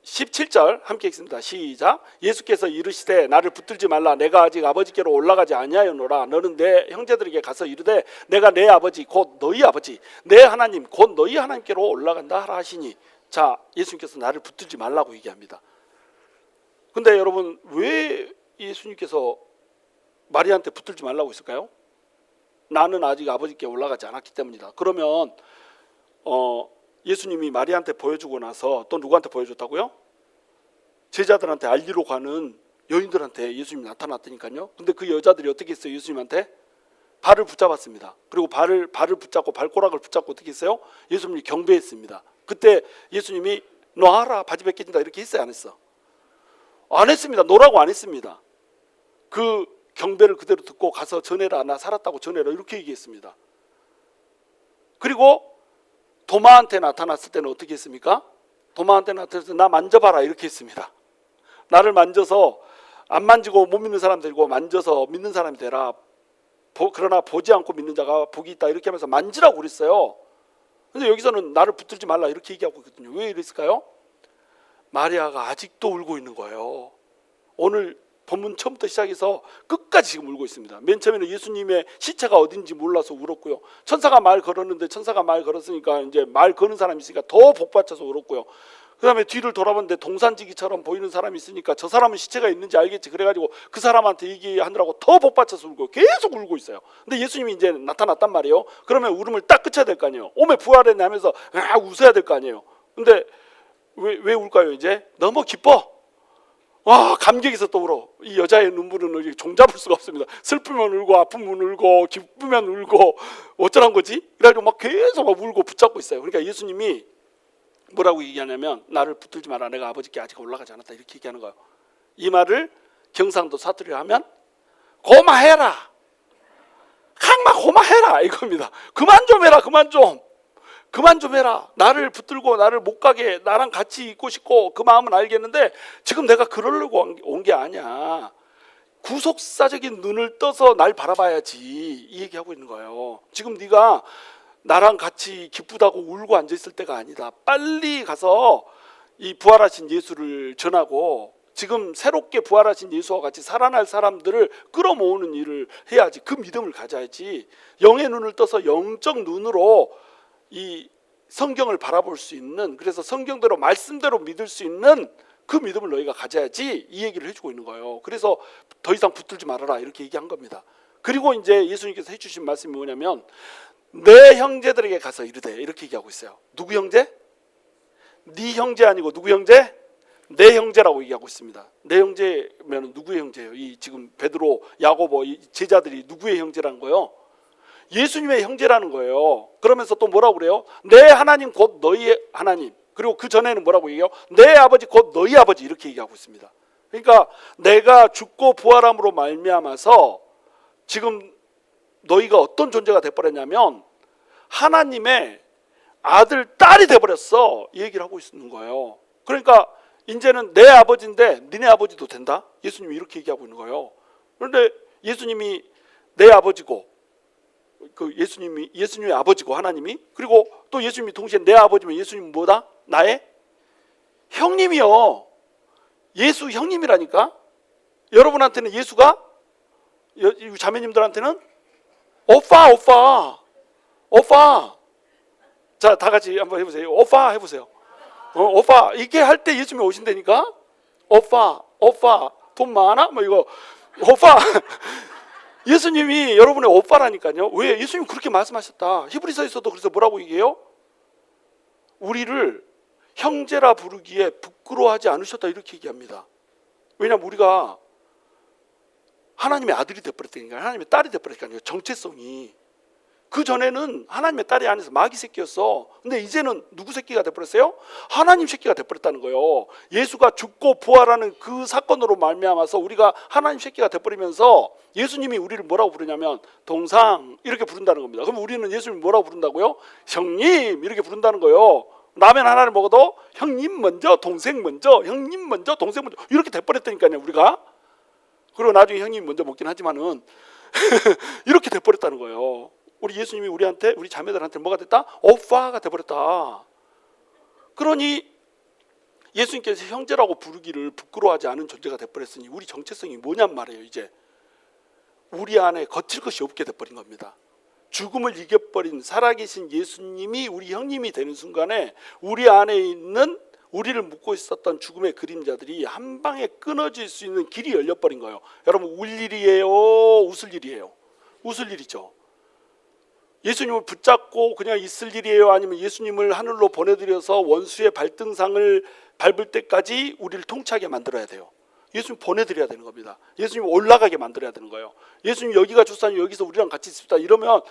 17절 함께 읽습니다. 시작. 예수께서 이르시되 나를 붙들지 말라. 내가 아직 아버지께로 올라가지 아니하였노라. 너는 내 형제들에게 가서 이르되 내가 내 아버지 곧 너희 아버지 내 하나님 곧 너희 하나님께로 올라간다 하라 하시니. 자, 예수님께서 나를 붙들지 말라고 얘기합니다. 근데 여러분, 왜 예수님께서 마리아한테 붙들지 말라고 했을까요? 나는 아직 아버지께 올라가지 않았기 때문이다. 그러면 예수님이 마리아한테 보여주고 나서 또 누구한테 보여줬다고요? 제자들한테 알리러 가는 여인들한테 예수님이 나타났다니까요. 근데 그 여자들이 어떻게 했어요? 예수님한테 발을 붙잡았습니다. 그리고 발을 붙잡고 발꼬락을 붙잡고 어떻게 했어요? 예수님이 경배했습니다. 그때 예수님이 놔라, 바지 벗겨진다 이렇게 했어요? 안 했어? 안 했습니다. 노라고 안 했습니다. 그 경배를 그대로 듣고 가서 전해라, 나 살았다고 전해라 이렇게 얘기했습니다. 그리고 도마한테 나타났을 때는 어떻게 했습니까? 도마한테 나타났을 때 나 만져봐라 이렇게 했습니다. 나를 만져서 안 만지고 못 믿는 사람 들고 만져서 믿는 사람이 되라. 그러나 보지 않고 믿는 자가 복이 있다 이렇게 하면서 만지라고 그랬어요. 근데 여기서는 나를 붙들지 말라 이렇게 얘기하고 있거든요. 왜 이랬을까요? 마리아가 아직도 울고 있는 거예요. 오늘 본문 처음부터 시작해서 끝까지 지금 울고 있습니다. 맨 처음에는 예수님의 시체가 어딘지 몰라서 울었고요. 천사가 말 걸었는데 천사가 말 걸었으니까 이제 말 거는 사람이 있으니까 더 복받쳐서 울었고요. 그 다음에 뒤를 돌아봤는데 동산지기처럼 보이는 사람이 있으니까 저 사람은 시체가 있는지 알겠지. 그래가지고 그 사람한테 얘기하느라고 더 복받쳐서 울고 계속 울고 있어요. 근데 예수님이 이제 나타났단 말이에요. 그러면 울음을 딱 그쳐야 될 거 아니에요. 오메 부활했네 하면서 웃어야 될 거 아니에요. 근데 왜 울까요? 이제 너무 기뻐. 와, 감격에서 또 울어. 이 여자의 눈물은 종잡을 수가 없습니다. 슬프면 울고 아프면 울고 기쁘면 울고 어쩌란 거지? 그래가지고 막 계속 막 울고 붙잡고 있어요. 그러니까 예수님이 뭐라고 얘기하냐면 나를 붙들지 마라. 내가 아버지께 아직 올라가지 않았다. 이렇게 얘기하는 거예요. 이 말을 경상도 사투리로 하면 고마해라. 항마 고마해라 이겁니다. 그만 좀 해라. 그만 좀 해라. 나를 붙들고 나를 못 가게 나랑 같이 있고 싶고 그 마음은 알겠는데 지금 내가 그러려고 온 게 아니야. 구속사적인 눈을 떠서 날 바라봐야지 이 얘기하고 있는 거예요. 지금 네가 나랑 같이 기쁘다고 울고 앉아있을 때가 아니다. 빨리 가서 이 부활하신 예수를 전하고 지금 새롭게 부활하신 예수와 같이 살아날 사람들을 끌어모으는 일을 해야지. 그 믿음을 가져야지. 영의 눈을 떠서 영적 눈으로 이 성경을 바라볼 수 있는, 그래서 성경대로 말씀대로 믿을 수 있는 그 믿음을 너희가 가져야지, 이 얘기를 해주고 있는 거예요. 그래서 더 이상 붙들지 말아라 이렇게 얘기한 겁니다. 그리고 이제 예수님께서 해주신 말씀이 뭐냐면 내 형제들에게 가서 이르되, 이렇게 얘기하고 있어요. 누구 형제? 네 형제 아니고 누구 형제? 내 형제라고 얘기하고 있습니다. 내 형제면 누구의 형제예요? 이 지금 베드로, 야고보 이 제자들이 누구의 형제라는 거예요? 예수님의 형제라는 거예요. 그러면서 또 뭐라고 그래요? 내 하나님 곧 너희의 하나님. 그리고 그 전에는 뭐라고 얘기해요? 내 아버지 곧 너희 아버지, 이렇게 얘기하고 있습니다. 그러니까 내가 죽고 부활함으로 말미암아서 지금 너희가 어떤 존재가 돼버렸냐면 하나님의 아들, 딸이 돼버렸어, 이 얘기를 하고 있는 거예요. 그러니까 이제는 내 아버지인데 니네 아버지도 된다? 예수님이 이렇게 얘기하고 있는 거예요. 그런데 예수님이 내 아버지고, 그 예수님의 아버지고 하나님이, 그리고 또 예수님이 동시에 내 아버지면 예수님은 뭐다? 나의 형님이요. 예수 형님이라니까. 여러분한테는 예수가, 자매님들한테는 오빠. 자, 다 같이 한번 해보세요. 오빠 해보세요. 오빠, 이렇게 할 때 예수님이 오신다니까. 오빠 돈 많아? 뭐 이거 오빠. 예수님이 여러분의 오빠라니까요. 왜? 예수님 그렇게 말씀하셨다. 히브리서에서도 그래서 뭐라고 얘기해요? 우리를 형제라 부르기에 부끄러워하지 않으셨다, 이렇게 얘기합니다. 왜냐하면 우리가 하나님의 아들이 되어버렸다니까요. 하나님의 딸이 되어버렸다니까요. 정체성이. 그 전에는 하나님의 딸이 아니어서 마귀 새끼였어. 근데 이제는 누구 새끼가 돼버렸어요? 하나님 새끼가 돼버렸다는 거예요. 예수가 죽고 부활하는 그 사건으로 말미암아서 우리가 하나님 새끼가 돼버리면서 예수님이 우리를 뭐라고 부르냐면 동상, 이렇게 부른다는 겁니다. 그럼 우리는 예수님 뭐라고 부른다고요? 형님, 이렇게 부른다는 거예요. 라면 하나를 먹어도 형님 먼저, 동생 먼저, 형님 먼저, 동생 먼저, 이렇게 돼버렸다니까요, 우리가. 그리고 나중에 형님 먼저 먹긴 하지만은 이렇게 돼버렸다는 거예요. 우리 예수님이 우리한테, 우리 자매들한테 뭐가 됐다? 오빠가 돼버렸다. 그러니 예수님께서 형제라고 부르기를 부끄러워하지 않은 존재가 돼버렸으니 우리 정체성이 뭐냔 말이에요. 이제 우리 안에 거칠 것이 없게 돼버린 겁니다. 죽음을 이겨버린 살아계신 예수님이 우리 형님이 되는 순간에 우리 안에 있는, 우리를 묶고 있었던 죽음의 그림자들이 한 방에 끊어질 수 있는 길이 열려버린 거예요. 여러분, 울 일이에요? 웃을 일이에요? 웃을 일이죠. 예수님을 붙잡고 그냥 있을 일이에요? 아니면 예수님을 하늘로 보내드려서 원수의 발등상을 밟을 때까지 우리를 통치하게 만들어야 돼요. 예수님 보내드려야 되는 겁니다. 예수님 올라가게 만들어야 되는 거예요. 예수님 여기가 주사님 여기서 우리랑 같이 있습니다. 이러면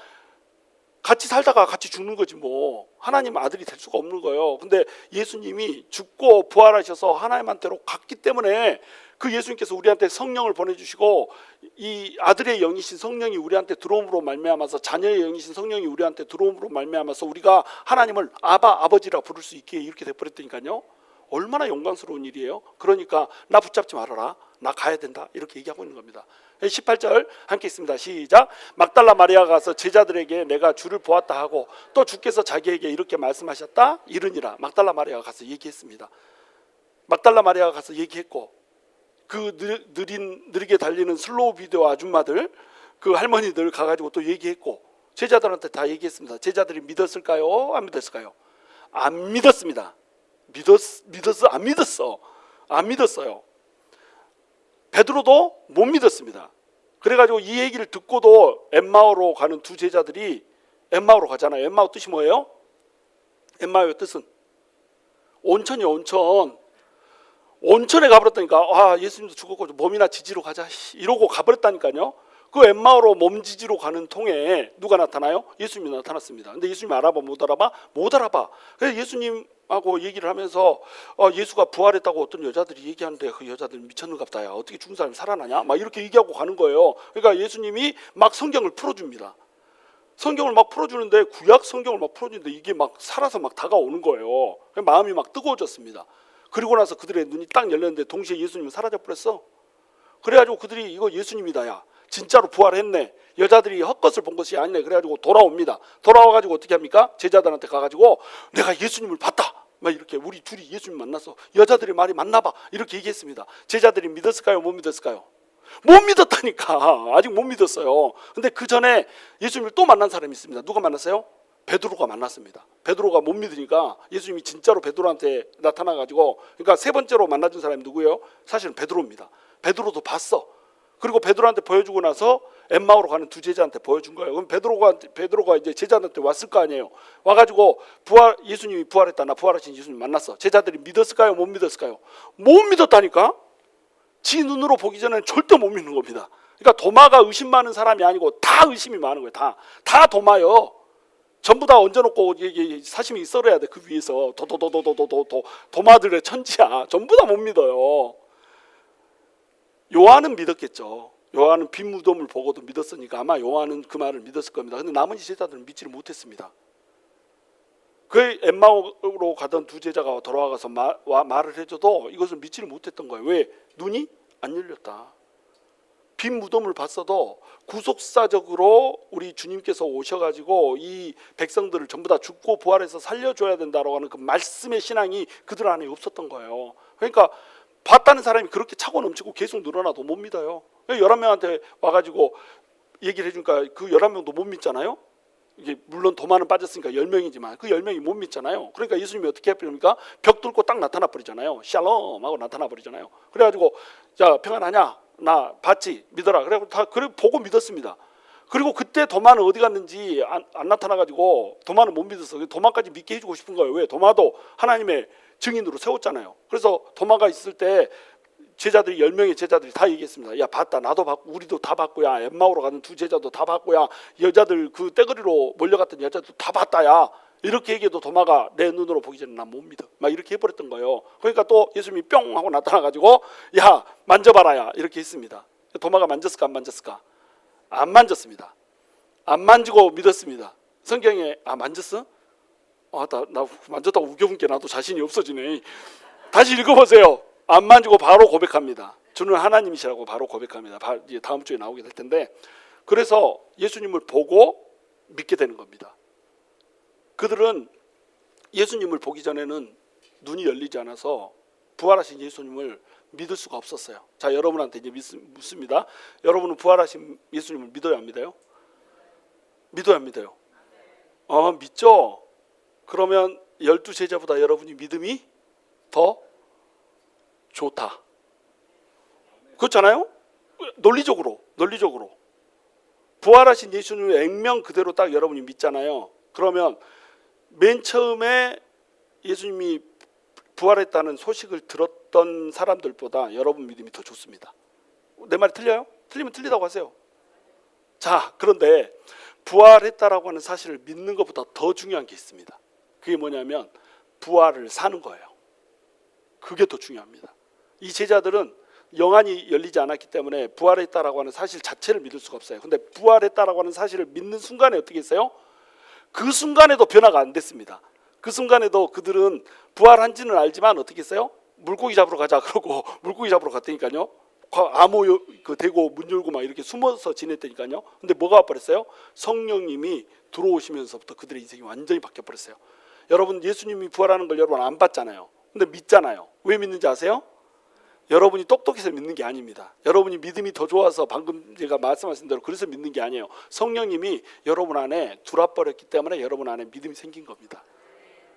같이 살다가 같이 죽는 거지 뭐. 하나님 아들이 될 수가 없는 거예요. 근데 예수님이 죽고 부활하셔서 하나님한테로 갔기 때문에 그 예수님께서 우리한테 성령을 보내주시고 이 아들의 영이신 성령이 우리한테 들어옴으로 말미암아서, 자녀의 영이신 성령이 우리한테 들어옴으로 말미암아서 우리가 하나님을 아버지라 부를 수 있게 이렇게 돼버렸다니까요. 얼마나 영광스러운 일이에요. 그러니까 나 붙잡지 말아라, 나 가야 된다, 이렇게 얘기하고 있는 겁니다. 18절 함께 있습니다. 시작. 막달라 마리아가 가서 제자들에게 내가 주를 보았다 하고 또 주께서 자기에게 이렇게 말씀하셨다 이르니라. 막달라 마리아가 가서 얘기했습니다. 막달라 마리아가 가서 얘기했고, 그 느리게 달리는 슬로우 비디오 아줌마들, 그 할머니들 가가지고 또 얘기했고, 제자들한테 다 얘기했습니다. 제자들이 믿었을까요? 안 믿었을까요? 안 믿었습니다. 안 믿었어. 안 믿었어요. 베드로도 못 믿었습니다. 그래가지고 이 얘기를 듣고도 엠마오로 가는 두 제자들이 엠마오로 가잖아요. 엠마오 뜻이 뭐예요? 엠마오의 뜻은 온천이요, 온천. 온천에 가버렸다니까. 아, 예수님도 죽었고 몸이나 지지로 가자 이러고 가버렸다니까요. 그 엠마오로 몸 지지로 가는 통에 누가 나타나요? 예수님이 나타났습니다. 근데 예수님이 알아봐 못 알아봐? 못 알아봐. 그래서 예수님하고 얘기를 하면서 예수가 부활했다고 어떤 여자들이 얘기하는데 그 여자들 미쳤는갑다. 야, 어떻게 죽은 사람이 살아나냐? 막 이렇게 얘기하고 가는 거예요. 그러니까 예수님이 막 성경을 풀어줍니다. 성경을 막 풀어주는데, 구약 성경을 막 풀어주는데 이게 막 살아서 막 다가오는 거예요. 마음이 막 뜨거워졌습니다. 그리고 나서 그들의 눈이 딱 열렸는데 동시에 예수님은 사라져버렸어. 그래가지고 그들이 이거 예수님이다, 야, 진짜로 부활했네, 여자들이 헛것을 본 것이 아니네. 그래가지고 돌아옵니다. 돌아와가지고 어떻게 합니까? 제자들한테 가가지고 내가 예수님을 봤다, 막 이렇게 우리 둘이 예수님 만나서 여자들의 말이 맞나 봐 이렇게 얘기했습니다. 제자들이 믿었을까요? 못 믿었을까요? 못 믿었다니까. 아직 못 믿었어요. 근데 그 전에 예수님을 또 만난 사람이 있습니다. 누가 만났어요? 베드로가 만났습니다. 베드로가 못 믿으니까 예수님이 진짜로 베드로한테 나타나가지고, 그러니까 세 번째로 만나준 사람이 누구예요? 사실은 베드로입니다. 베드로도 봤어. 그리고 베드로한테 보여주고 나서 엠마오로 가는 두 제자한테 보여준 거예요. 그럼 베드로가 이제 제자한테 왔을 거 아니에요. 와가지고 예수님이 부활했다. 나 부활하신 예수님 만났어. 제자들이 믿었을까요? 못 믿었을까요? 못 믿었다니까. 지 눈으로 보기 전에는 절대 못 믿는 겁니다. 그러니까 도마가 의심 많은 사람이 아니고 다 의심이 많은 거예요. 다 도마요. 전부 다 얹어놓고 사심이 썰어야 돼. 그 위에서 도마들의 천지야. 전부 다 못 믿어요. 요한은 믿었겠죠. 요한은 빈 무덤을 보고도 믿었으니까 아마 요한은 그 말을 믿었을 겁니다. 근데 나머지 제자들은 믿지를 못했습니다. 그 엠마오로 가던 두 제자가 돌아와서 말을 해줘도 이것을 믿지를 못했던 거예요. 왜? 눈이 안 열렸다. 빈 무덤을 봤어도 구속사적으로 우리 주님께서 오셔가지고 이 백성들을 전부 다 죽고 부활해서 살려줘야 된다라고 하는 그 말씀의 신앙이 그들 안에 없었던 거예요. 그러니까 봤다는 사람이 그렇게 차고 넘치고 계속 늘어나도 못 믿어요. 11명한테 와가지고 얘기를 해주니까 그 11명도 못 믿잖아요. 이게 물론 도마는 빠졌으니까 10명이지만 그 10명이 못 믿잖아요. 그러니까 예수님이 어떻게 해버립니까? 벽 뚫고 딱 나타나 버리잖아요. 샬롬 하고 나타나 버리잖아요. 그래가지고 자, 평안하냐? 나 봤지? 믿어라. 그래서 다 그래 보고 믿었습니다. 그리고 그때 도마는 어디 갔는지 안 나타나가지고 도마는 못 믿어서 도마까지 믿게 해주고 싶은 거예요. 왜? 도마도 하나님의 증인으로 세웠잖아요. 그래서 도마가 있을 때 제자들이 10명의 제자들이 다 얘기했습니다. 야, 봤다. 나도 봤고 우리도 다 봤고야. 엠마오로 가는 두 제자도 다 봤고야. 여자들 그 떼거리로 몰려갔던 여자도 다 봤다야. 이렇게 얘기해도 도마가 내 눈으로 보기 전에 난 못 믿어. 막 이렇게 해버렸던 거예요. 그러니까 또 예수님이 뿅 하고 나타나가지고 야, 만져봐라야. 이렇게 했습니다. 도마가 만졌을까 안 만졌을까? 안 만졌습니다. 안 만지고 믿었습니다. 성경에 만졌어? 나 만졌다고 우겨본 게 나도 자신이 없어지네. 다시 읽어보세요. 안 만지고 바로 고백합니다. 주는 하나님이시라고 바로 고백합니다. 이제 다음 주에 나오게 될 텐데, 그래서 예수님을 보고 믿게 되는 겁니다. 그들은 예수님을 보기 전에는 눈이 열리지 않아서 부활하신 예수님을 믿을 수가 없었어요. 자, 여러분한테 이제 묻습니다. 여러분은 부활하신 예수님을 믿어야 안 믿어요? 믿어야 안 믿어요? 믿죠? 그러면 12제자보다 여러분이 믿음이 더 좋다. 그렇잖아요? 논리적으로 부활하신 예수님을 액면 그대로 딱 여러분이 믿잖아요. 그러면 맨 처음에 예수님이 부활했다는 소식을 들었던 사람들보다 여러분 믿음이 더 좋습니다. 내 말이 틀려요? 틀리면 틀리다고 하세요. 자, 그런데 부활했다라고 하는 사실을 믿는 것보다 더 중요한 게 있습니다. 그게 뭐냐면 부활을 사는 거예요. 그게 더 중요합니다. 이 제자들은 영안이 열리지 않았기 때문에 부활했다라고 하는 사실 자체를 믿을 수가 없어요. 근데 부활했다라고 하는 사실을 믿는 순간에 어떻게 했어요? 그 순간에도 변화가 안 됐습니다. 그 순간에도 그들은 부활한지는 알지만 어떻게 했어요? 물고기 잡으러 가자 그러고 물고기 잡으러 갔다니까요. 암호 대고 문 열고 막 이렇게 숨어서 지냈다니까요. 근데 뭐가 와버렸어요? 성령님이 들어오시면서부터 그들의 인생이 완전히 바뀌어버렸어요. 여러분, 예수님이 부활하는 걸 여러분 안 봤잖아요. 근데 믿잖아요. 왜 믿는지 아세요? 여러분이 똑똑해서 믿는 게 아닙니다. 여러분이 믿음이 더 좋아서 방금 제가 말씀하신 대로 그래서 믿는 게 아니에요. 성령님이 여러분 안에 들어와버렸기 때문에 여러분 안에 믿음이 생긴 겁니다.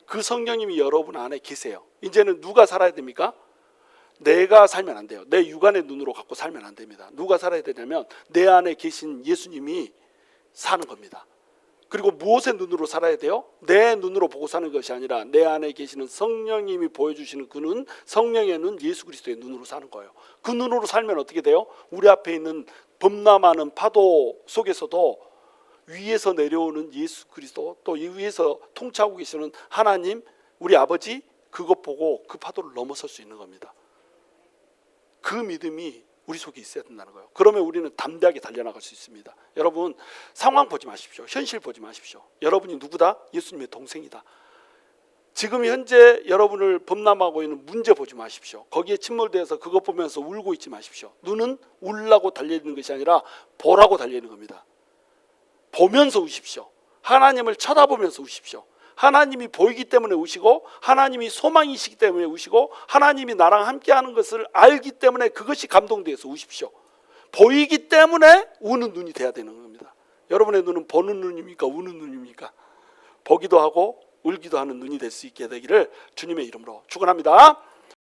그 성령님이 여러분 안에 계세요. 이제는 누가 살아야 됩니까? 내가 살면 안 돼요. 내 육안의 눈으로 갖고 살면 안 됩니다. 누가 살아야 되냐면 내 안에 계신 예수님이 사는 겁니다. 그리고 무엇의 눈으로 살아야 돼요? 내 눈으로 보고 사는 것이 아니라 내 안에 계시는 성령님이 보여주시는 그 눈, 성령의 눈, 예수 그리스도의 눈으로 사는 거예요. 그 눈으로 살면 어떻게 돼요? 우리 앞에 있는 범람하는 파도 속에서도 위에서 내려오는 예수 그리스도, 또 이 위에서 통치하고 계시는 하나님, 우리 아버지, 그것 보고 그 파도를 넘어설 수 있는 겁니다. 그 믿음이 우리 속에 있어야 된다는 거예요. 그러면 우리는 담대하게 달려나갈 수 있습니다. 여러분, 상황 보지 마십시오. 현실 보지 마십시오. 여러분이 누구다? 예수님의 동생이다. 지금 현재 여러분을 범람하고 있는 문제 보지 마십시오. 거기에 침몰되어서 그것 보면서 울고 있지 마십시오. 눈은 울라고 달려있는 것이 아니라 보라고 달려있는 겁니다. 보면서 우십시오. 하나님을 쳐다보면서 우십시오. 하나님이 보이기 때문에 우시고 하나님이 소망이시기 때문에 우시고 하나님이 나랑 함께하는 것을 알기 때문에 그것이 감동되어서 우십시오. 보이기 때문에 우는 눈이 돼야 되는 겁니다. 여러분의 눈은 보는 눈입니까? 우는 눈입니까? 보기도 하고 울기도 하는 눈이 될 수 있게 되기를 주님의 이름으로 축원합니다.